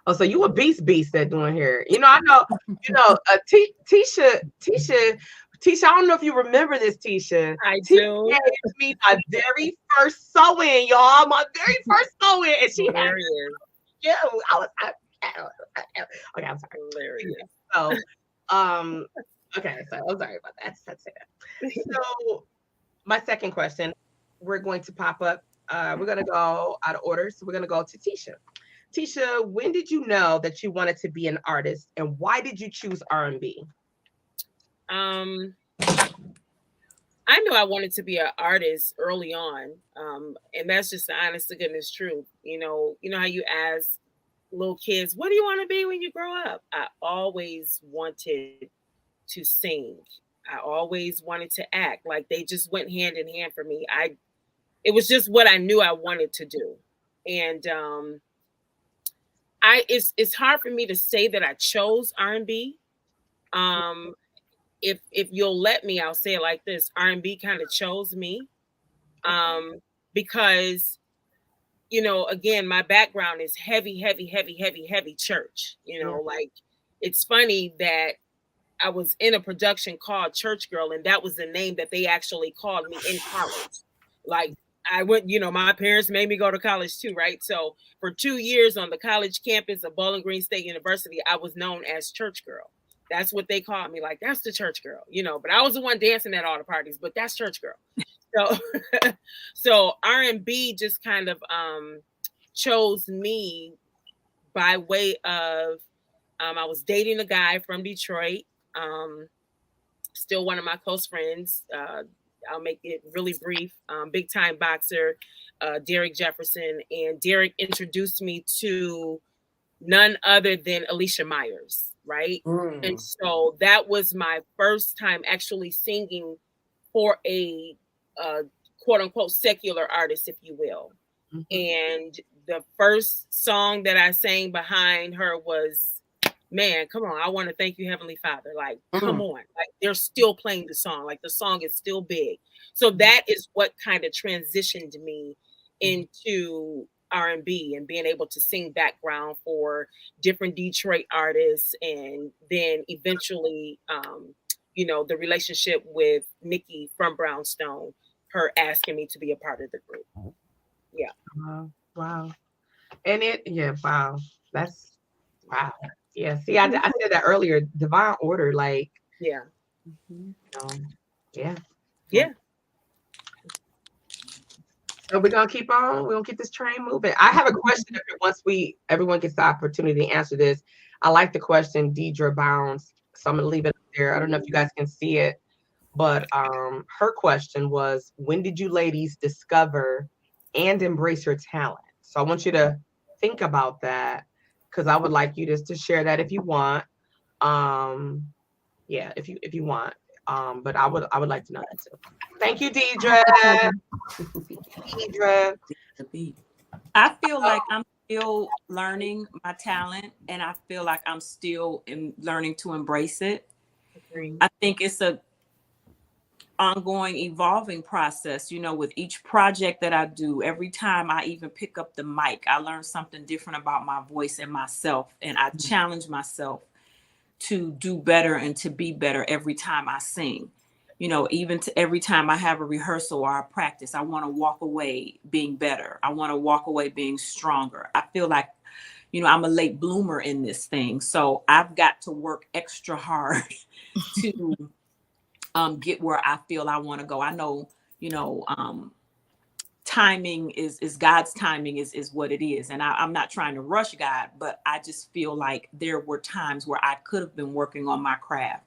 Oh, so you a beast at doing hair. I know, Teisha, I don't know if you remember this, Teisha. I do. Teisha gave me my very first sew-in, y'all. My very first sew-in. And she had okay, I'm sorry. Hilarious. So, okay, so I'm sorry about that. That's it. So, my second question, we're going to pop up. We're going to go out of order. So, we're going to go to Teisha. Teisha, when did you know that you wanted to be an artist, and why did you choose R&B? I knew I wanted to be an artist early on, and that's just the honest to goodness truth. You know how you ask little kids, "What do you want to be when you grow up?" I always wanted to sing. I always wanted to act. Like they just went hand in hand for me. It was just what I knew I wanted to do, and it's hard for me to say that I chose R&B. If you'll let me, I'll say it like this: R&B kind of chose me, because again, my background is heavy church. Like it's funny that I was in a production called Church Girl, and that was the name that they actually called me in college. Like I went, my parents made me go to college too, right? So for 2 years on the college campus of Bowling Green State University, I was known as Church Girl. That's what they called me. Like, that's the church girl, but I was the one dancing at all the parties, but that's Church Girl. So R&B just kind of chose me by way of, I was dating a guy from Detroit. Still one of my close friends. I'll make it really brief. Big time boxer, Derek Jefferson, and Derek introduced me to none other than Alicia Myers, right? And so that was my first time actually singing for a quote unquote secular artist, if you will. And the first song that I sang behind her was, man, come on, I want to thank you, Heavenly Father. Like, come on. Like, they're still playing the song. Like, the song is still big. So that is what kind of transitioned me into R&B and being able to sing background for different Detroit artists. And then eventually, you know, the relationship with Nikki from Brownstone, her asking me to be a part of the group. Yeah. Wow. And wow. That's wow. Yeah. See, I said that earlier. Divine order, like. Yeah. Yeah. Yeah. So we're gonna keep on. We're gonna keep this train moving. I have a question. Once everyone gets the opportunity to answer this, I like the question, Deidre Bounds. So I'm gonna leave it there. I don't know if you guys can see it, but her question was, when did you ladies discover and embrace your talent? So I want you to think about that, because I would like you to share that if you want. Yeah, if you want. But I would like to know that too. Thank you, Deidre. Deidre. I feel like I'm still learning my talent, and I feel like I'm still learning to embrace it. I think it's a ongoing evolving process, you know, with each project that I do. Every time I even pick up the mic, I learn something different about my voice and myself, and I challenge myself to do better and to be better every time I sing. You know, even to every time I have a rehearsal or a practice, I want to walk away being better. I want to walk away being stronger. I feel like, you know, I'm a late bloomer in this thing. So I've got to work extra hard to get where I feel I want to go. I know, you know, timing is God's timing is what it is. And I'm not trying to rush God, but I just feel like there were times where I could have been working on my craft,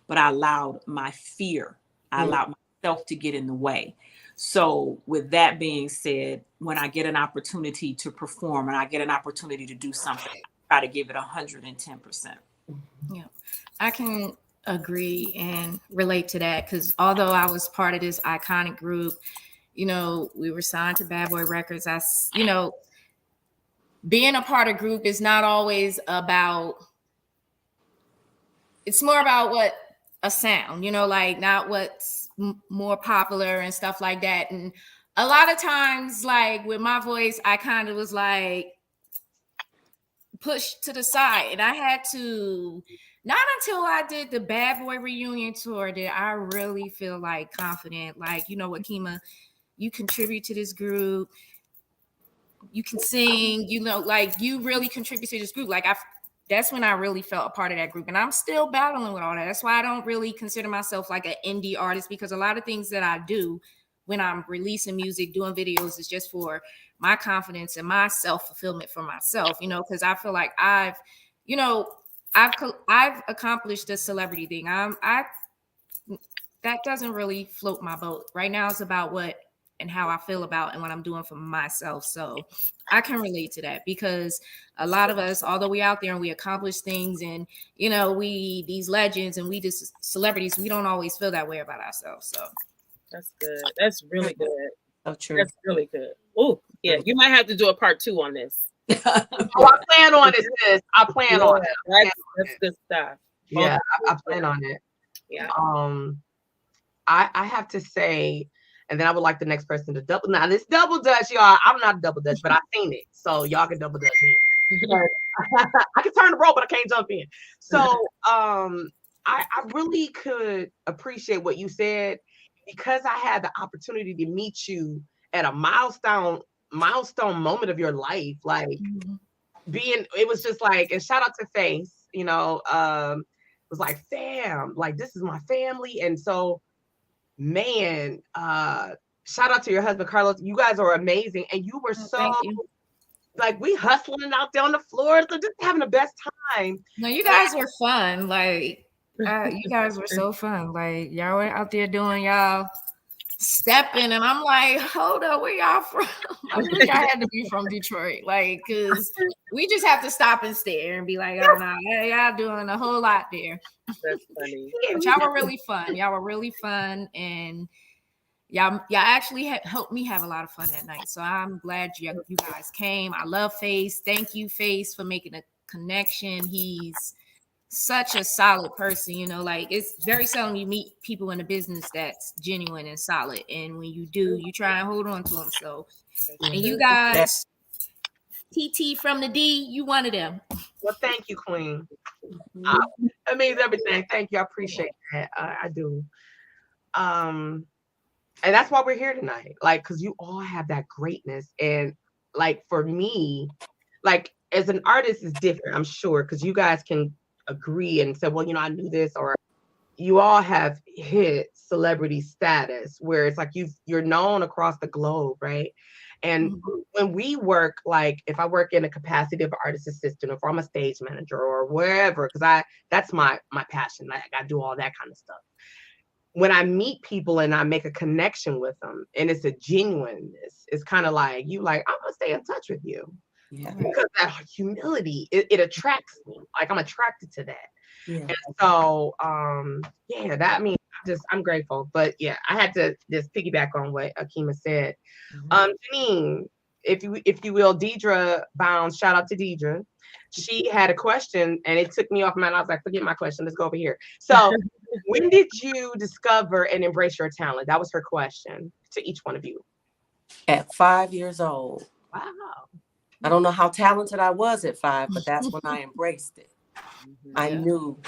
but I allowed my fear, I allowed myself to get in the way. So with that being said, when I get an opportunity to perform and I get an opportunity to do something, I try to give it 110%. Yeah, I can agree and relate to that, because although I was part of this iconic group, you know, we were signed to Bad Boy Records. You know, being a part of group is not always about, it's more about what a sound, you know, like not what's more popular and stuff like that. And a lot of times, like with my voice, I kind of was like pushed to the side, and I had to, not until I did the Bad Boy reunion tour did I really feel like confident, like, you know what, Kima, you contribute to this group, you can sing, you know, like you really contribute to this group. Like that's when I really felt a part of that group. And I'm still battling with all that. That's why I don't really consider myself like an indie artist, because a lot of things that I do when I'm releasing music, doing videos, is just for my confidence and my self-fulfillment for myself, you know, because I feel like I've accomplished the celebrity thing. That doesn't really float my boat. Right now it's about what and how I feel about and what I'm doing for myself. So I can relate to that, because a lot of us, although we out there and we accomplish things and, you know, we these legends and we just celebrities, we don't always feel that way about ourselves. So that's good. That's really good. So true. That's really good. Oh, yeah. You might have to do a part 2 on this. I plan on it, sis. I plan on it. That's good stuff. Yeah, I plan on it. Yeah. I have to say, and then I would like the next person to double. Now this double dutch, y'all. I'm not double dutch, but I've seen it, so y'all can double dutch here. I can turn the rope, but I can't jump in. So I really could appreciate what you said, because I had the opportunity to meet you at a milestone moment of your life, like it was just like, and shout out to Face, you know, it was like, fam, like this is my family. And so, man, shout out to your husband, Carlos. You guys are amazing. And you were like, we hustling out there on the floor, so just having the best time. No, you guys were fun. Like, You guys were so fun. Like y'all were out there doing y'all stepping, and I'm like, hold up, where y'all from? I knew y'all had to be from Detroit, like, cause we just have to stop and stare and be like, oh no, y'all doing a whole lot there. That's funny. But y'all were really fun. Y'all were really fun, and y'all actually helped me have a lot of fun that night. So I'm glad you guys came. I love Face. Thank you, Face, for making a connection. He's such a solid person, you know, like it's very seldom you meet people in the business that's genuine and solid. And when you do, you try and hold on to them. So, and you guys, TT from the D, you one of them. Well, thank you, Queen. That means everything. Thank you. I appreciate that. I do. And that's why we're here tonight. Like, because you all have that greatness. And like for me, like as an artist is different, I'm sure, because you guys can agree and say, well, you know, I knew this, or you all have hit celebrity status where it's like you're known across the globe, right? And when we work, like if I work in a capacity of an artist assistant, or if I'm a stage manager or wherever, because that's my passion. Like I do all that kind of stuff. When I meet people and I make a connection with them and it's a genuineness, it's kind of like you like, I'm gonna stay in touch with you. Yeah. Because that humility, it attracts me. Like I'm attracted to that. Yeah. And so yeah, that means I'm grateful. But yeah, I had to just piggyback on what Kima said. Janine, if you will, Deidre Bounds, shout out to Deidre. She had a question and it took me off my mind. I was like, forget my question, let's go over here. So when did you discover and embrace your talent? That was her question to each one of you. At 5 years old. Wow. I don't know how talented I was at 5, but that's when I embraced it. I knew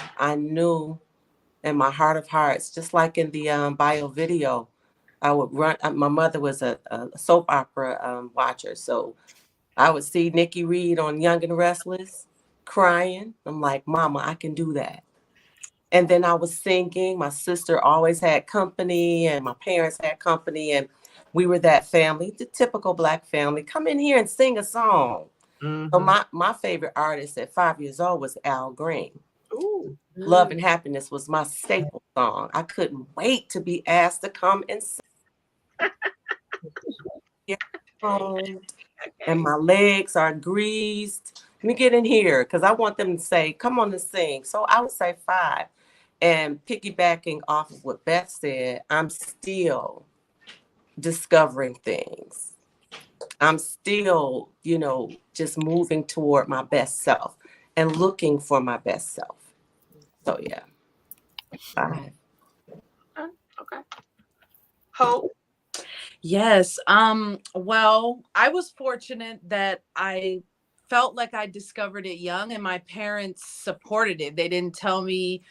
in my heart of hearts, just like in the bio video, I would run. My mother was a soap opera watcher. So I would see Nikki Reed on Young and Restless crying. I'm like, Mama, I can do that. And then I was singing. My sister always had company and my parents had company. And we were that family, the typical Black family. Come in here and sing a song. So my favorite artist at 5 years old was Al Green. Ooh. Love and Happiness was my staple song. I couldn't wait to be asked to come and sing. And my legs are greased. Let me get in here because I want them to say, come on and sing. So I would say 5. And piggybacking off of what Beth said, I'm still discovering things. I'm still, just moving toward my best self and looking for my best self. So yeah. 5. Okay. Hope. Yes. Well, I was fortunate that I felt like I discovered it young and my parents supported it. They didn't tell me,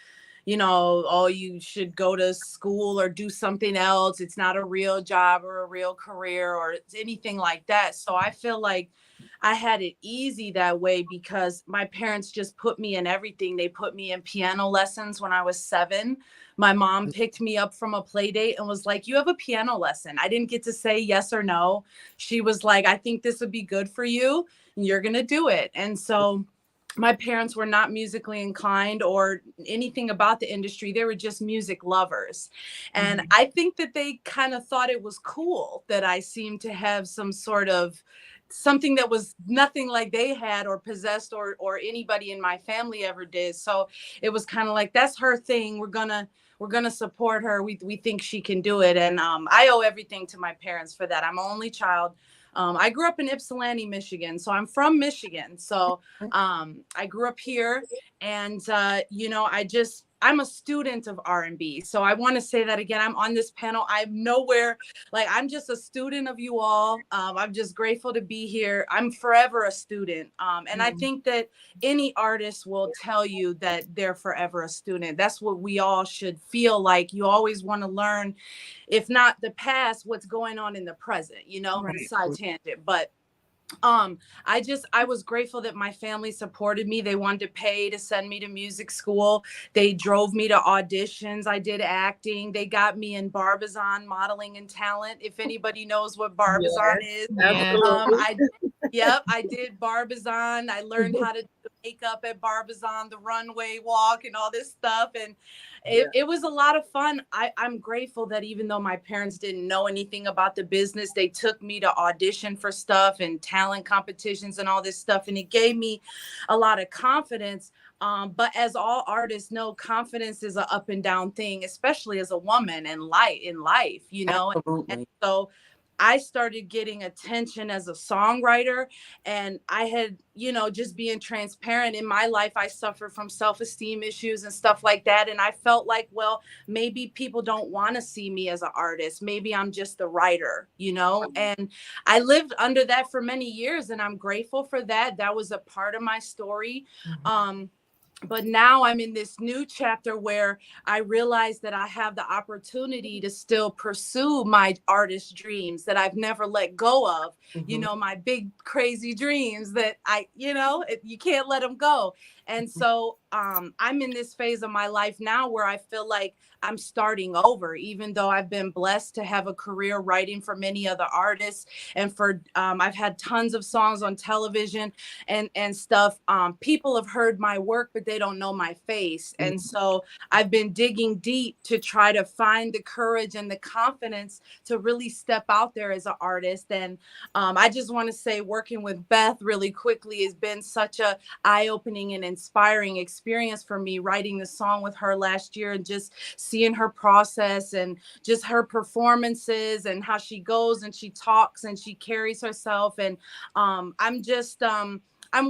oh, you should go to school or do something else. It's not a real job or a real career or anything like that. So I feel like I had it easy that way because my parents just put me in everything. They put me in piano lessons when I was 7. My mom picked me up from a play date and was like, you have a piano lesson. I didn't get to say yes or no. She was like, I think this would be good for you. And you're going to do it. And so my parents were not musically inclined or anything about the industry. They were just music lovers. And I think that they kind of thought it was cool that I seemed to have some sort of something that was nothing like they had or possessed or anybody in my family ever did. So it was kind of like, that's her thing. We're gonna support her. We think she can do it. And I owe everything to my parents for that. I'm an only child. I grew up in Ypsilanti, Michigan. So I'm from Michigan. So I grew up here and, I'm a student of R&B. So I want to say that again, I'm on this panel. I'm nowhere, I'm just a student of you all. I'm just grateful to be here. I'm forever a student. And I think that any artist will tell you that they're forever a student. That's what we all should feel like. You always want to learn, if not the past, what's going on in the present, right. Side tangent. But I was grateful that my family supported me. They wanted to pay to send me to music school. They drove me to auditions. I did acting. They got me in Barbizon, modeling and talent. If anybody knows what Barbizon is. I did Barbizon. I learned how to makeup at Barbizon, the runway walk and all this stuff. And it was a lot of fun. I'm grateful that even though my parents didn't know anything about the business, they took me to audition for stuff and talent competitions and all this stuff. And it gave me a lot of confidence. But as all artists know, confidence is an up and down thing, especially as a woman in life, you know. And so I started getting attention as a songwriter, and I had, you know, just being transparent in my life, I suffered from self-esteem issues and stuff like that. And I felt like, well, maybe people don't want to see me as an artist. Maybe I'm just a writer, you know, and I lived under that for many years, and I'm grateful for that. That was a part of my story. But now I'm in this new chapter where I realize that I have the opportunity to still pursue my artist dreams that I've never let go of, you know, my big crazy dreams that you can't let them go. And so I'm in this phase of my life now where I feel like I'm starting over, even though I've been blessed to have a career writing for many other artists. And for I've had tons of songs on television and stuff. People have heard my work, but they don't know my face. And so I've been digging deep to try to find the courage and the confidence to really step out there as an artist. And I just want to say working with Beth really quickly has been such a eye-opening and inspiring experience for me, writing the song with her last year and just seeing her process and just her performances and how she goes and she talks and she carries herself. And I'm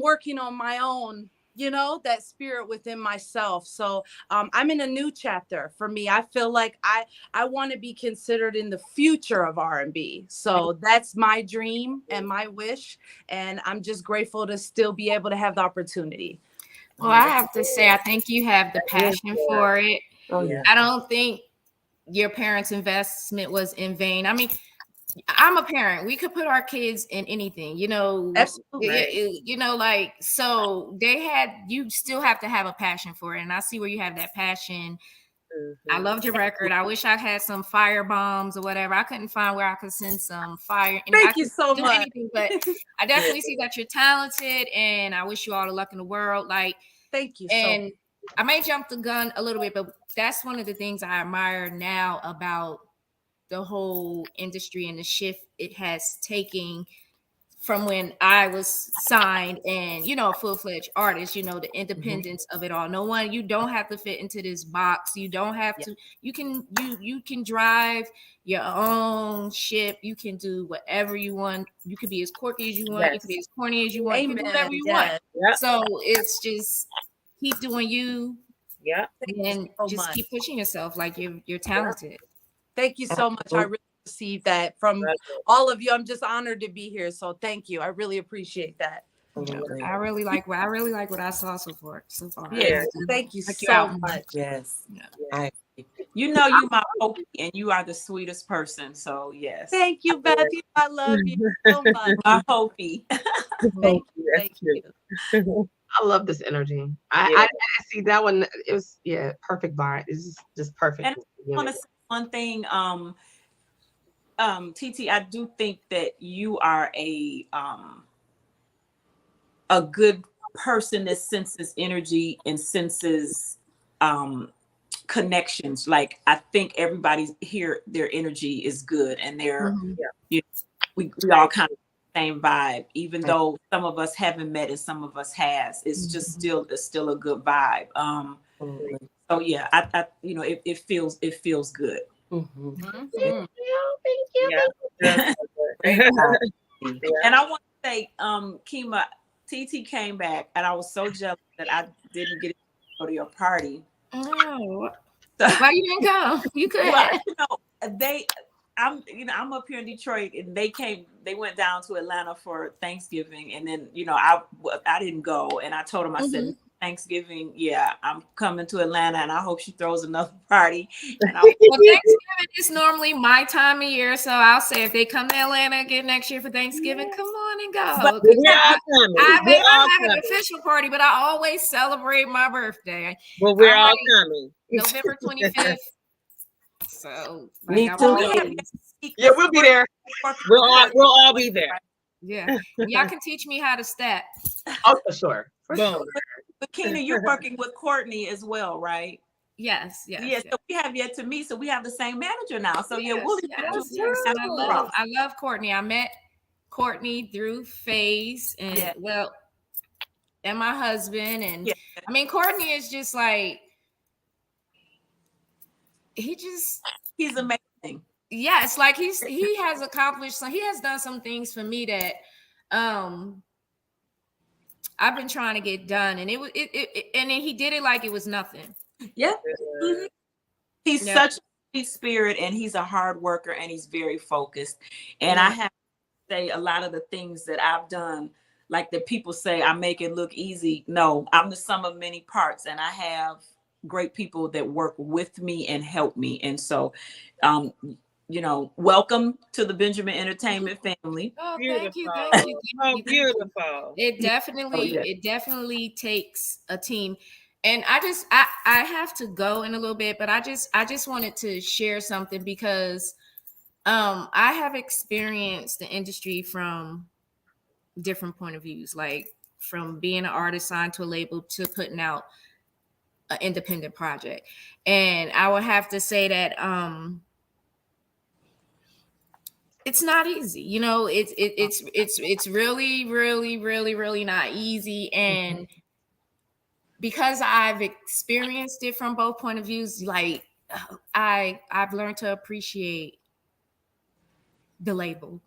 working on my own, you know, that spirit within myself. So I'm in a new chapter for me. I feel like I want to be considered in the future of R&B. So that's my dream and my wish. And I'm just grateful to still be able to have the opportunity. Well, I have to say, I think you have the passion for it. Oh, yeah. I don't think your parents' investment was in vain. I mean, I'm a parent. We could put our kids in anything, you know. Absolutely. You know, like, so you still have to have a passion for it. And I see where you have that passion. I loved your record. I wish I had some fire bombs or whatever. I couldn't find where I could send some fire. Thank you so much. Anything, but I definitely see that you're talented, and I wish you all the luck in the world. Like, thank you. And I may jump the gun a little bit, but that's one of the things I admire now about the whole industry and the shift it has taken from when I was signed and, you know, a full-fledged artist, you know, the independence of it all. You don't have to fit into this box. You don't have to, you can drive your own ship. You can do whatever you want. You can be as quirky as you want. You can be as corny as you want. You can do whatever you want. So it's just keep doing you. Yeah. And just keep pushing yourself like you're talented. Thank you so much. I really received that from all of you. I'm just honored to be here. So thank you. I really appreciate that. I really like what I saw so far. Yeah. Thank you so much. Yes. You know you my Hopi and you are the sweetest person. So yes. Thank you, Beth. I love you so much. My Hopi. Thank you. I love this energy. I see that one. It was perfect vibe. It's just perfect. And I want to say one thing, TT. I do think that you are a good person that senses energy and senses connections. Like I think everybody here, their energy is good, and they're we all kind of same vibe, even though some of us haven't met and some of us has. It's just still a good vibe. So yeah, I you know it feels good. Thank you. Yeah. And I want to say, Kima, TT came back, and I was so jealous that I didn't get to go to your party. Oh, why you didn't go? You could. Well, you know, I'm up here in Detroit, and they went down to Atlanta for Thanksgiving, and then I didn't go, and I told them, I said, Thanksgiving, I'm coming to Atlanta, and I hope she throws another party. And well, Thanksgiving is normally my time of year, so I'll say if they come to Atlanta again next year for Thanksgiving, come on and go. But we're all coming. I may not have an official party, but I always celebrate my birthday. Well, we're all coming. November 25th. So Me too. Yeah, we'll be there. We'll all be there. Yeah. Y'all can teach me how to step. Oh, for sure. But Kina, you're working with Courtney as well, right? Yes. Yes. So we have yet to meet. So we have the same manager now. So yes, we'll yes. And I love Courtney. I met Courtney through Phase and and my husband. And I mean, Courtney is just like, he's amazing. Yeah, it's like he has accomplished he has done some things for me that I've been trying to get done, and and then he did it like it was nothing. Yeah. Mm-hmm. He's such a sweet spirit, and he's a hard worker, and he's very focused. And I have to say, a lot of the things that I've done, like that people say I make it look easy. No, I'm the sum of many parts, and I have great people that work with me and help me. And so welcome to the Benjamin Entertainment family. Oh, thank you. Oh, beautiful. It definitely takes a team. And I have to go in a little bit, but I just wanted to share something because I have experienced the industry from different point of views, like from being an artist signed to a label to putting out an independent project. And I would have to say that it's not easy. It's really, really, really, really not easy. And because I've experienced it from both point of views, like I've learned to appreciate the label.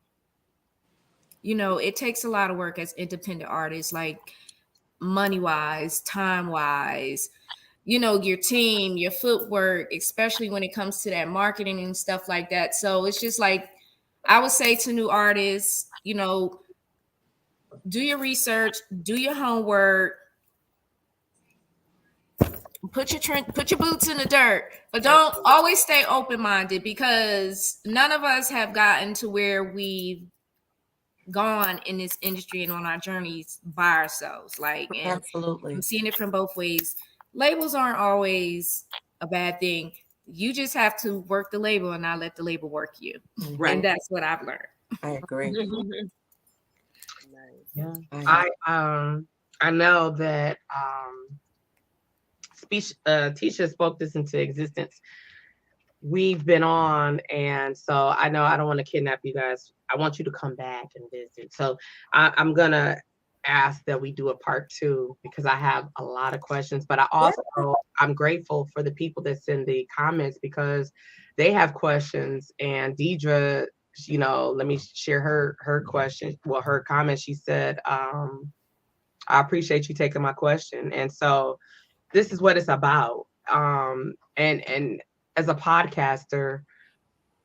It takes a lot of work as independent artists, like money-wise, time-wise, your team, your footwork, especially when it comes to that marketing and stuff like that. So it's just like, I would say to new artists, do your research, do your homework, put your boots in the dirt, but don't always stay open-minded, because none of us have gotten to where we've gone in this industry and on our journeys by ourselves. Absolutely. I'm seeing it from both ways. Labels aren't always a bad thing. You just have to work the label and not let the label work you. Right. And that's what I've learned. I agree. Yeah. I know that Teisha spoke this into existence. We've been on, and so I know I don't want to kidnap you guys. I want you to come back and visit. So I'm gonna ask that we do a part 2 because I have a lot of questions, but I'm grateful for the people that send the comments because they have questions. And Deidre, let me share her question. Well, her comment, she said, I appreciate you taking my question. And so this is what it's about. And as a podcaster,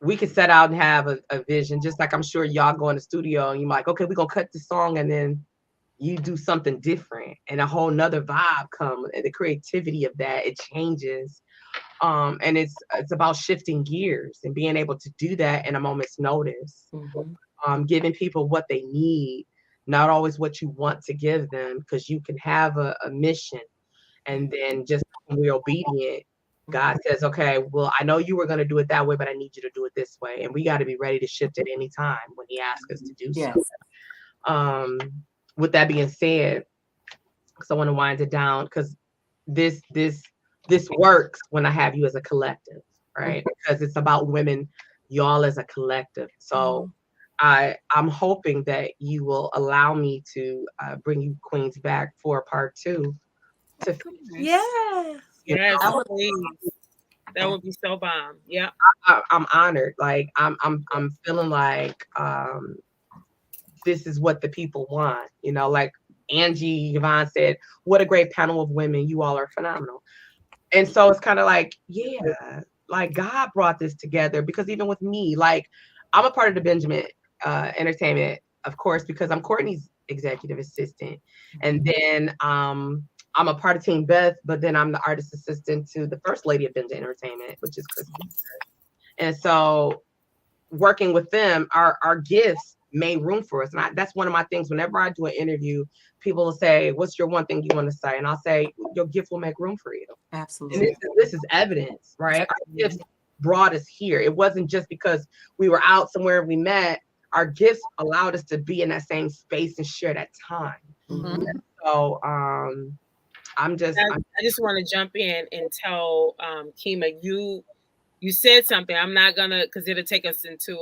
we could set out and have a vision, just like I'm sure y'all go in the studio and you're like, okay, we're gonna cut the song, and then you do something different and a whole nother vibe comes, and the creativity of that, it changes. And it's about shifting gears and being able to do that in a moment's notice. Giving people what they need, not always what you want to give them, because you can have a mission, and then just when we're obedient, God says, okay, well, I know you were going to do it that way, but I need you to do it this way. And we got to be ready to shift at any time when he asks us to do so. With that being said, because I want to wind it down, because this works when I have you as a collective, right? Because it's about women, y'all as a collective. So I'm hoping that you will allow me to bring you queens back for part 2. Yes, that would be so bomb. Yeah, I'm honored. Like I'm feeling like this is what the people want. Like Angie Yvonne said, what a great panel of women. You all are phenomenal. And so it's kind of like, like God brought this together, because even with me, like I'm a part of the Benjamin Entertainment, of course, because I'm Courtney's executive assistant. And then I'm a part of Team BETH, but then I'm the artist assistant to the first lady of Benjamin Entertainment, which is Christine. And so working with them, our gifts made room for us. And that's one of my things. Whenever I do an interview, people will say, what's your one thing you want to say? And I'll say, your gift will make room for you. Absolutely. And this is evidence, right? Our gifts brought us here. It wasn't just because we were out somewhere and we met. our gifts allowed us to be in that same space and share that time. Mhm. And so I just want to jump in and tell Kima, you said something. I'm not gonna, because it'll take us into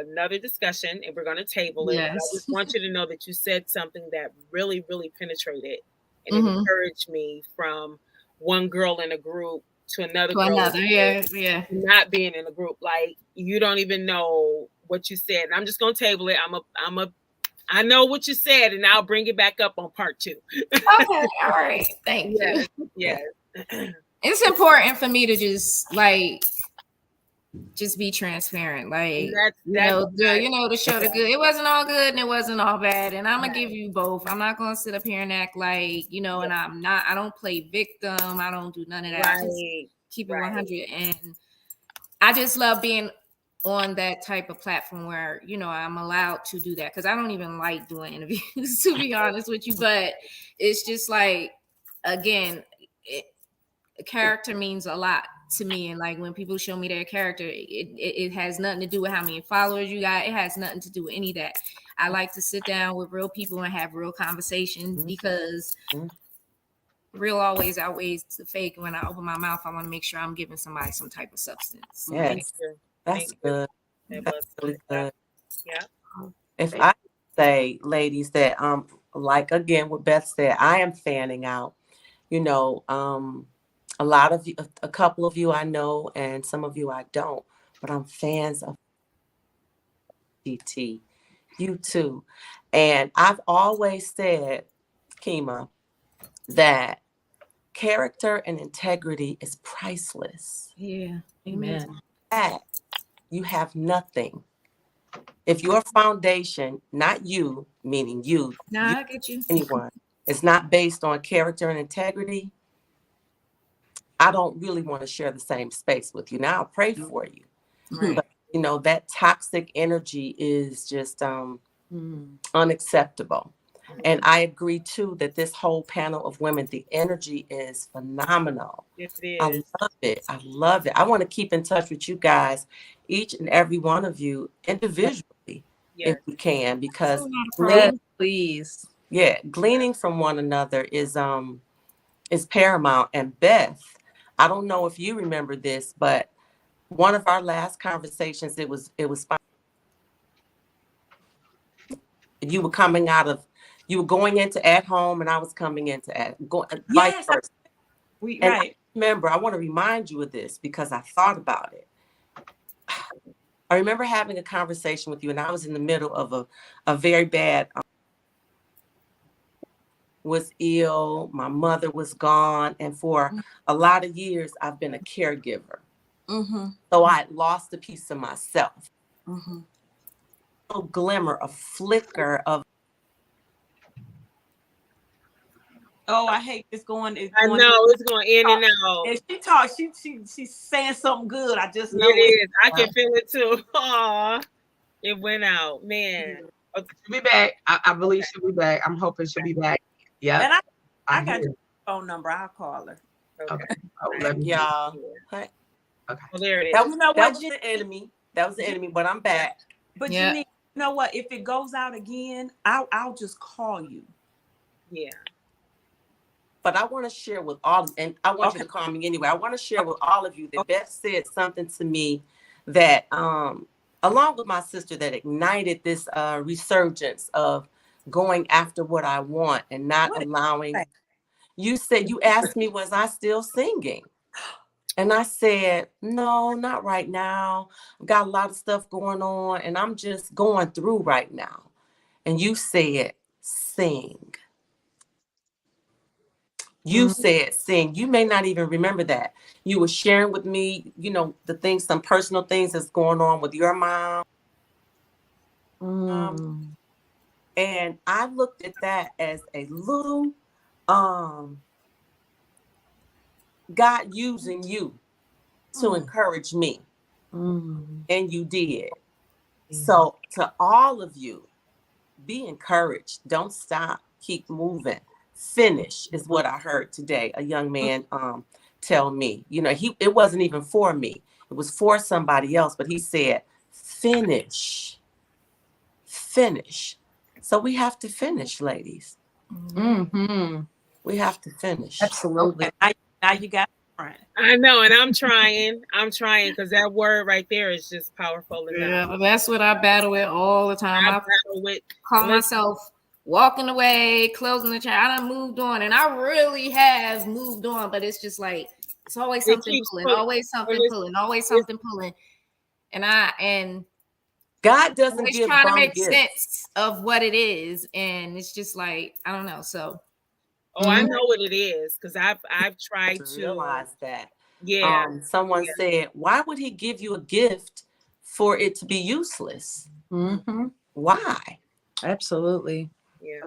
another discussion, and we're gonna table it. But I just want you to know that you said something that really, really penetrated and it encouraged me from one girl in a group to another girl. Yeah. Not being in a group, like you don't even know what you said. And I'm just gonna table it. I know what you said, and I'll bring it back up on part 2. Okay, all right. Thank you. Yes. It's important for me to just be transparent. Like to show the good. It wasn't all good and it wasn't all bad. And I'm gonna give you both. I'm not gonna sit up here and act like, and I don't play victim. I don't do none of that. I just keep it 100. And I just love being on that type of platform where, I'm allowed to do that. Cause I don't even like doing interviews, to be honest with you. But it's just like, again, character means a lot to me. And like when people show me their character, it has nothing to do with how many followers you got. It has nothing to do with any of that. I like to sit down with real people and have real conversations because real always outweighs the fake. When I open my mouth, I want to make sure I'm giving somebody some type of substance. Yes, that's good. That's really good. Yeah. If I say, ladies, that like again what Beth said, I am fanning out. A lot of you, a couple of you I know, and some of you I don't, but I'm fans of GT. You too. And I've always said, Kima, that character and integrity is priceless. Yeah. Amen. That you have nothing. If your foundation, not you, meaning you, I get you. Anyone, is not based on character and integrity, I don't really want to share the same space with you. Now I'll pray for you. Right. But that toxic energy is just unacceptable. And I agree too that this whole panel of women, the energy is phenomenal. It is. I love it. I love it. I want to keep in touch with you guys, each and every one of you individually, if we can, because please. Yeah, gleaning from one another is paramount. And Beth, I don't know if you remember this, but one of our last conversations, it was fun. You were going into at home, and I was coming into vice versa. I remember, I want to remind you of this because I thought about it. I remember having a conversation with you, and I was in the middle of a very bad. Was ill, my mother was gone, and for a lot of years I've been a caregiver. So I lost a piece of myself. A glimmer, a flicker of. Oh, I hate this going. I know it's going in and out. And she talks. She's saying something good. I just know it is. I can feel it too. Aw, it went out, man. She'll be back. I believe she'll be back. I'm hoping she'll be back. Yeah. And I got your phone number. I'll call her. Okay. Y'all. Okay. Well, there it is. That was the enemy. That was the enemy, but I'm back. But Janine, you know what? If it goes out again, I'll just call you. Yeah. But I want to share with all, and I want you to call me anyway. I want to share with all of you that Beth said something to me that, along with my sister, that ignited this resurgence of going after what I want and not allowing. You asked me, was I still singing? And I said, no, not right now. I've got a lot of stuff going on and I'm just going through right now. And you said, sing. You said, sing. You may not even remember that. You were sharing with me, some personal things that's going on with your mom. And I looked at that as a little God using you to encourage me. And you did. So to all of you, be encouraged. Don't stop. Keep moving. Finish is what I heard today. A young man tell me. It wasn't even for me. It was for somebody else. But he said, finish. finish. So we have to finish, ladies. Mm-hmm. We have to finish. Absolutely. Now you got front. I know, and I'm trying because that word right there is just powerful enough. Yeah, but that's what I battle with all the time. I battle with call myself walking away, closing the chat. I done moved on, and I really have moved on, but it's just like it's always something pulling, always something pulling, always something pulling. And God doesn't always give trying to bum make gifts. sense of what it is, and it's just like I don't know. So, I know what it is because I've tried to realize that. Yeah. Someone said, "Why would he give you a gift for it to be useless?" Mm-hmm. Why? Absolutely. Yeah.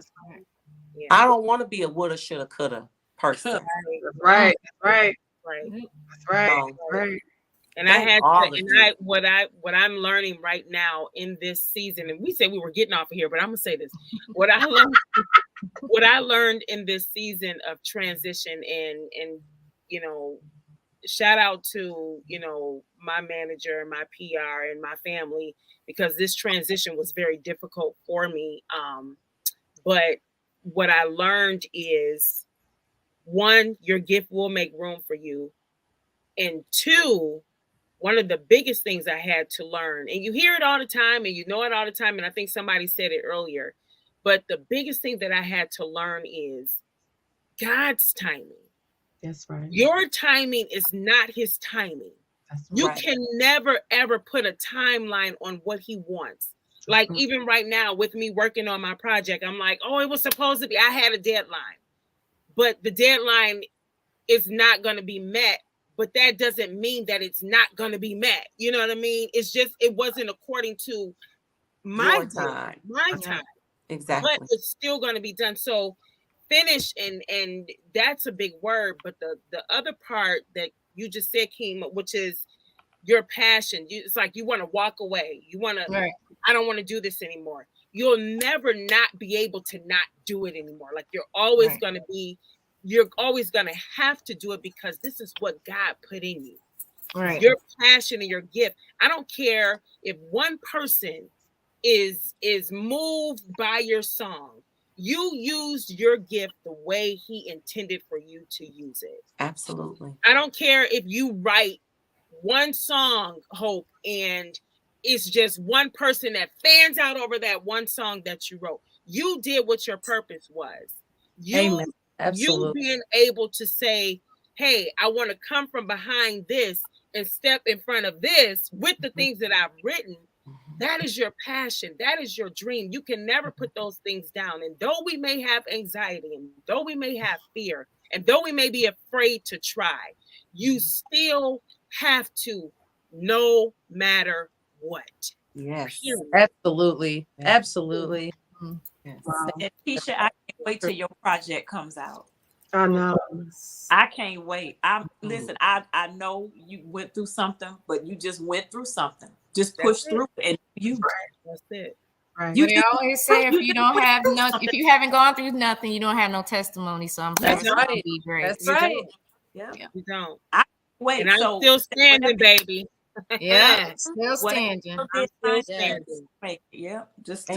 I don't want to be a woulda, shoulda, coulda person. That's right. Right. That's right. Right. And I had to, and what I'm learning right now in this season, and we said we were getting off of here, but I'm gonna say this: what I learned in this season of transition, and shout out to my manager, my PR, and my family, because this transition was very difficult for me. But what I learned is, one, your gift will make room for you, and two, one of the biggest things I had to learn, and you hear it all the time and you know it all the time, and I think somebody said it earlier, but the biggest thing that I had to learn is God's timing. That's right. Your timing is not his timing. You can never, ever put a timeline on what he wants. Like even right now with me working on my project, I'm like, oh, it was supposed to be, I had a deadline, but the deadline is not going to be met. But that doesn't mean that it's not going to be met. You know what I mean? It's just, it wasn't according to my time. Exactly. But it's still going to be done. So finish, and that's a big word. But the other part that you just said, Kima, which is your passion. It's like you want to walk away. You want to, I don't want to do this anymore. You'll never not be able to not do it anymore. Like you're always going to be, you're always going to have to do it because this is what God put in you. Right. Your passion and your gift. I don't care if one person is moved by your song. You used your gift the way he intended for you to use it. Absolutely. I don't care if you write one song, Hope, and it's just one person that fans out over that one song that you wrote. You did what your purpose was. Amen. Absolutely. You being able to say, hey, I want to come from behind this and step in front of this with the things that I've written. That is your passion. That is your dream. You can never put those things down. And though we may have anxiety, and though we may have fear, and though we may be afraid to try, you still have to, no matter what. Yes. Absolutely. Absolutely. Yes. Wow. And Teisha, I can't wait till your project comes out. I know. I can't wait. Listen, I know you went through something, but you just went through something. Just push through and you. That's it. Right. You always say if you don't have if you haven't gone through nothing, you don't have no testimony. So I'm That's right. Be great. That's right. Yeah. You don't. Wait, and I'm still standing, baby. Yeah, still standing. I'm still standing. Yeah, just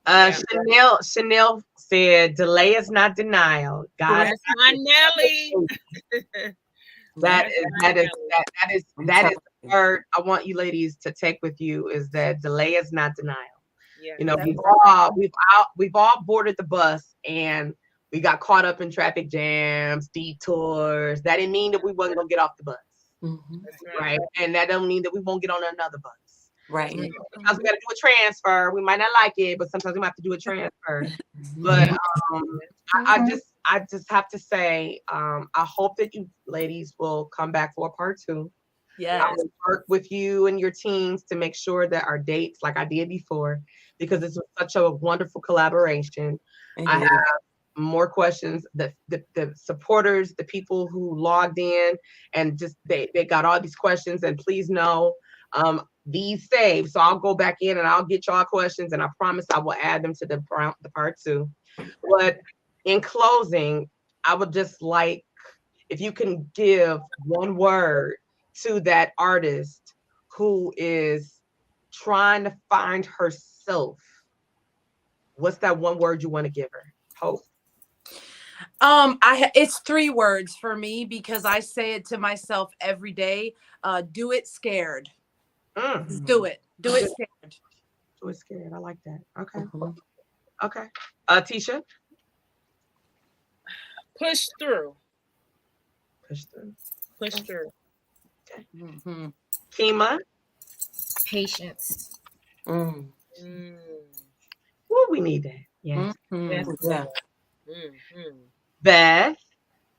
Chanel said, "Delay is not denial." God, that's my Nelly. that is the word I want you ladies to take with you, is that delay is not denial. Yeah, you know, we've all boarded the bus and we got caught up in traffic jams, detours. That didn't mean that we wasn't gonna get off the bus. Mm-hmm. Right. And that don't mean that we won't get on another bus. Right. Sometimes we got to do a transfer. We might not like it, but sometimes we might have to do a transfer. But I just have to say, I hope that you ladies will come back for a part 2. Yeah. I will work with you and your teams to make sure that our dates, like I did before, because this was such a wonderful collaboration. Mm-hmm. I have more questions. The supporters, the people who logged in and just they got all these questions, and please know these saved. So I'll go back in and I'll get y'all questions, and I promise I will add them to the part 2. But in closing, I would just like if you can give one word to that artist who is trying to find herself yourself, what's that one word you want to give her? Hope. It's 3 words for me because I say it to myself every day. Do it scared. Do it. Do it scared. Do it scared. I like that. Okay. Okay. Teisha. Push through. Push through. Push through. Okay. Kima. Patience. Well, we need that. Yes. Yeah. Beth.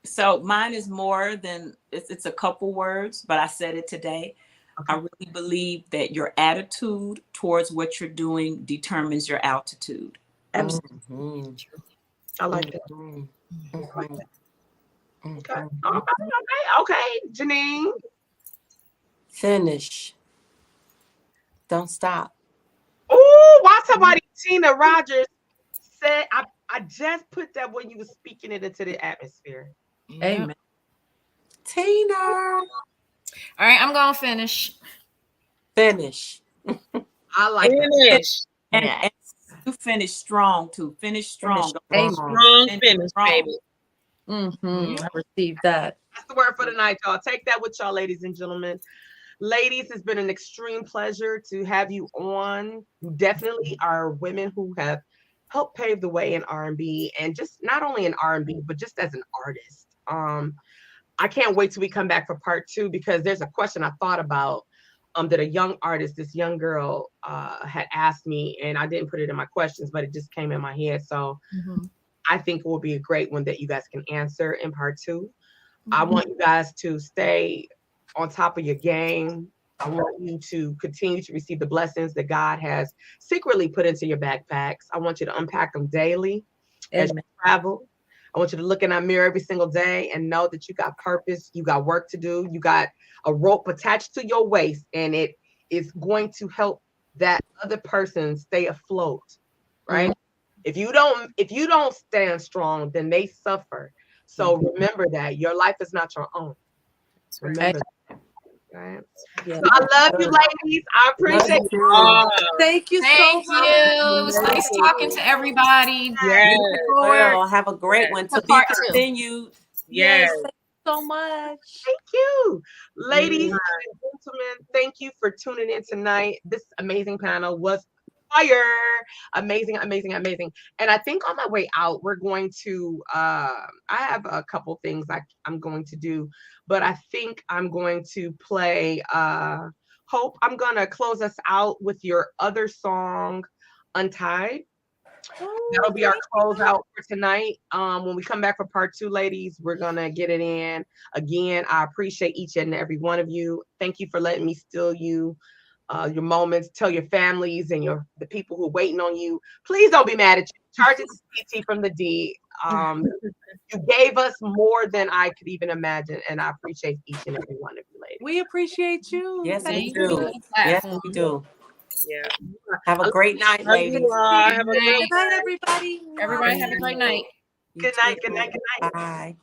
So mine is more than it's a couple words, but I said it today. I really believe that your attitude towards what you're doing determines your altitude. Absolutely. I like that. Okay. Okay. Janine. Finish. Don't stop. Oh, why somebody, Tina Rogers said, I just put that when you were speaking it into the atmosphere. Amen. Tina. All right, I'm gonna finish. Finish. I like finish. And you finish strong too. Finish strong. Strong finish, baby. I received that. That's the word for the night, y'all. Take that with y'all, ladies and gentlemen. Ladies, it's been an extreme pleasure to have you on. You definitely are women who have helped pave the way in R&B, and just not only in R&B, but just as an artist. I can't wait till we come back for part 2, because there's a question I thought about that a young artist, this young girl had asked me, and I didn't put it in my questions, but it just came in my head. So I think it will be a great one that you guys can answer in part 2. I want you guys to stay on top of your game. I want you to continue to receive the blessings that God has secretly put into your backpacks. I want you to unpack them daily as you travel. I want you to look in that mirror every single day and know that you got purpose, you got work to do, you got a rope attached to your waist, and it is going to help that other person stay afloat, right? If you don't stand strong, then they suffer. So remember that your life is not your own. Remember that. Right? So I love you, ladies. I appreciate you. Thank you so much. It was nice talking to everybody. Well, have a great one. To be continued. Yes. Thank you so much. Thank you. Ladies and gentlemen, thank you for tuning in tonight. This amazing panel was fire. Amazing, amazing, amazing. And I think on my way out, we're going to, I have a couple things I'm going to do, but I think I'm going to play Hope. I'm going to close us out with your other song, Untied. That'll be our closeout for tonight. When we come back for part 2, ladies, we're going to get it in. Again, I appreciate each and every one of you. Thank you for letting me steal your moments. Tell your families and the people who are waiting on you. Please don't be mad at you. Charge it to CT from the D. You gave us more than I could even imagine, and I appreciate each and every one of you, ladies. We appreciate you. Yes, we do. Yes, we do. Yeah. Have a great night, ladies. Have a great Good night, everybody. Everybody have a great night. Good night, good night, good night. Bye.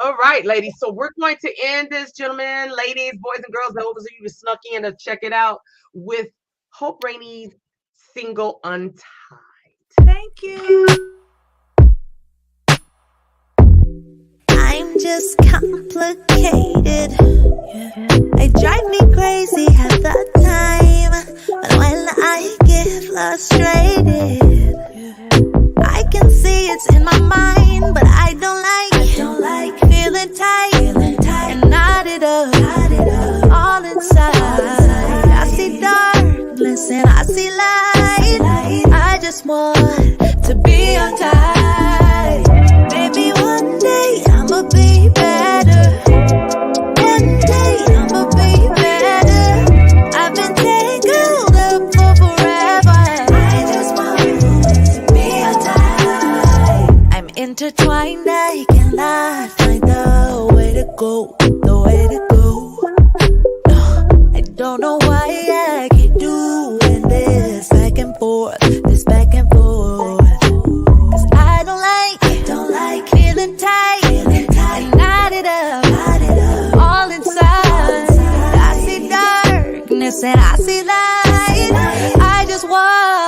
All right, ladies. So we're going to end this, gentlemen, ladies, boys and girls, those of you who snuck in to check it out, with Hope Raney's single Untied. Thank you. I'm just complicated. They drive me crazy at the time, but when I get frustrated, I can see it's in my mind, but I don't like feeling tight and knotted up all inside. I see darkness and I see light. I just want to be untied. Maybe one day I'ma be better. One day I'ma be better. I've been tangled up for forever. I just want to be untied. I'm intertwined, I cannot find the way to go. The way to go. I don't know why I keep doing this back and forth. This back and forth. Cause I don't like feeling tight and knotted up all inside. I see darkness and I see light. I just want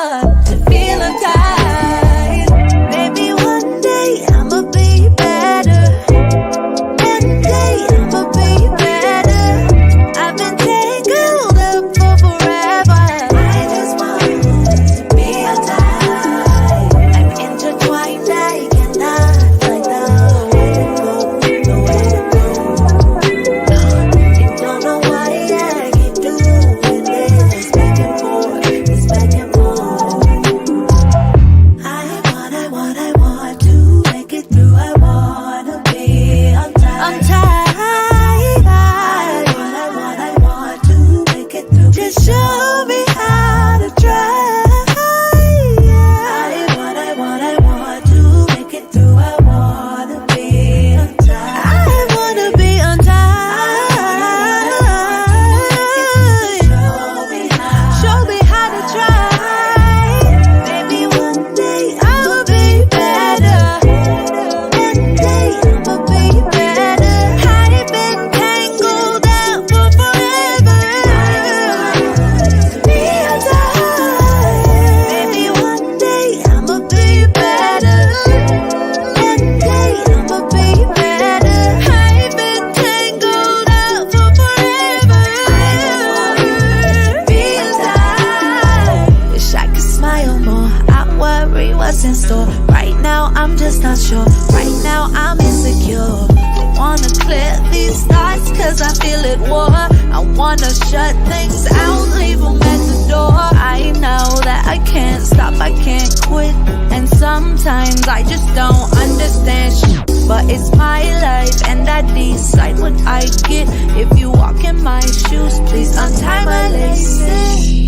what's in store. Right now, I'm just not sure. Right now, I'm insecure. I wanna clear these thoughts cause I feel it war. I wanna shut things out, leave them at the door. I know that I can't stop, I can't quit. And sometimes I just don't understand shit. But it's my life and I decide what I get. If you walk in my shoes, please untie my laces.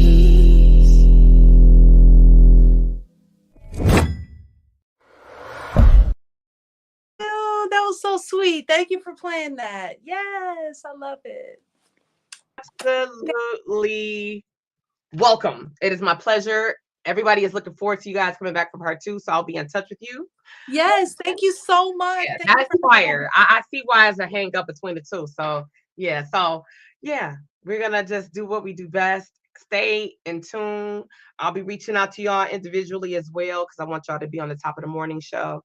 Oh, that was so sweet. Thank you for playing that. Yes, I love it. Absolutely welcome. It is my pleasure. Everybody is looking forward to you guys coming back for part 2, so I'll be in touch with you. Yes, thank you so much. Yeah, Thank that's you for fire. I see why it's a hang up between the two. So yeah, we're gonna just do what we do best. Stay in tune. I'll be reaching out to y'all individually as well because I want y'all to be on the top of the morning show.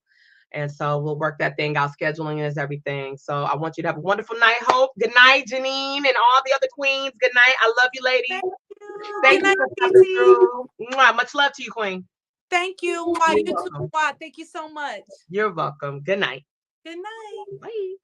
And so we'll work that thing out. Scheduling is everything. So I want you to have a wonderful night, Hope. Good night, Janine, and all the other queens. Good night. I love you, ladies. Thank you for coming through. Mwah. Much love to you, Queen. Thank you. Wow, you too. Wow, thank you so much. You're welcome. Good night. Good night. Bye.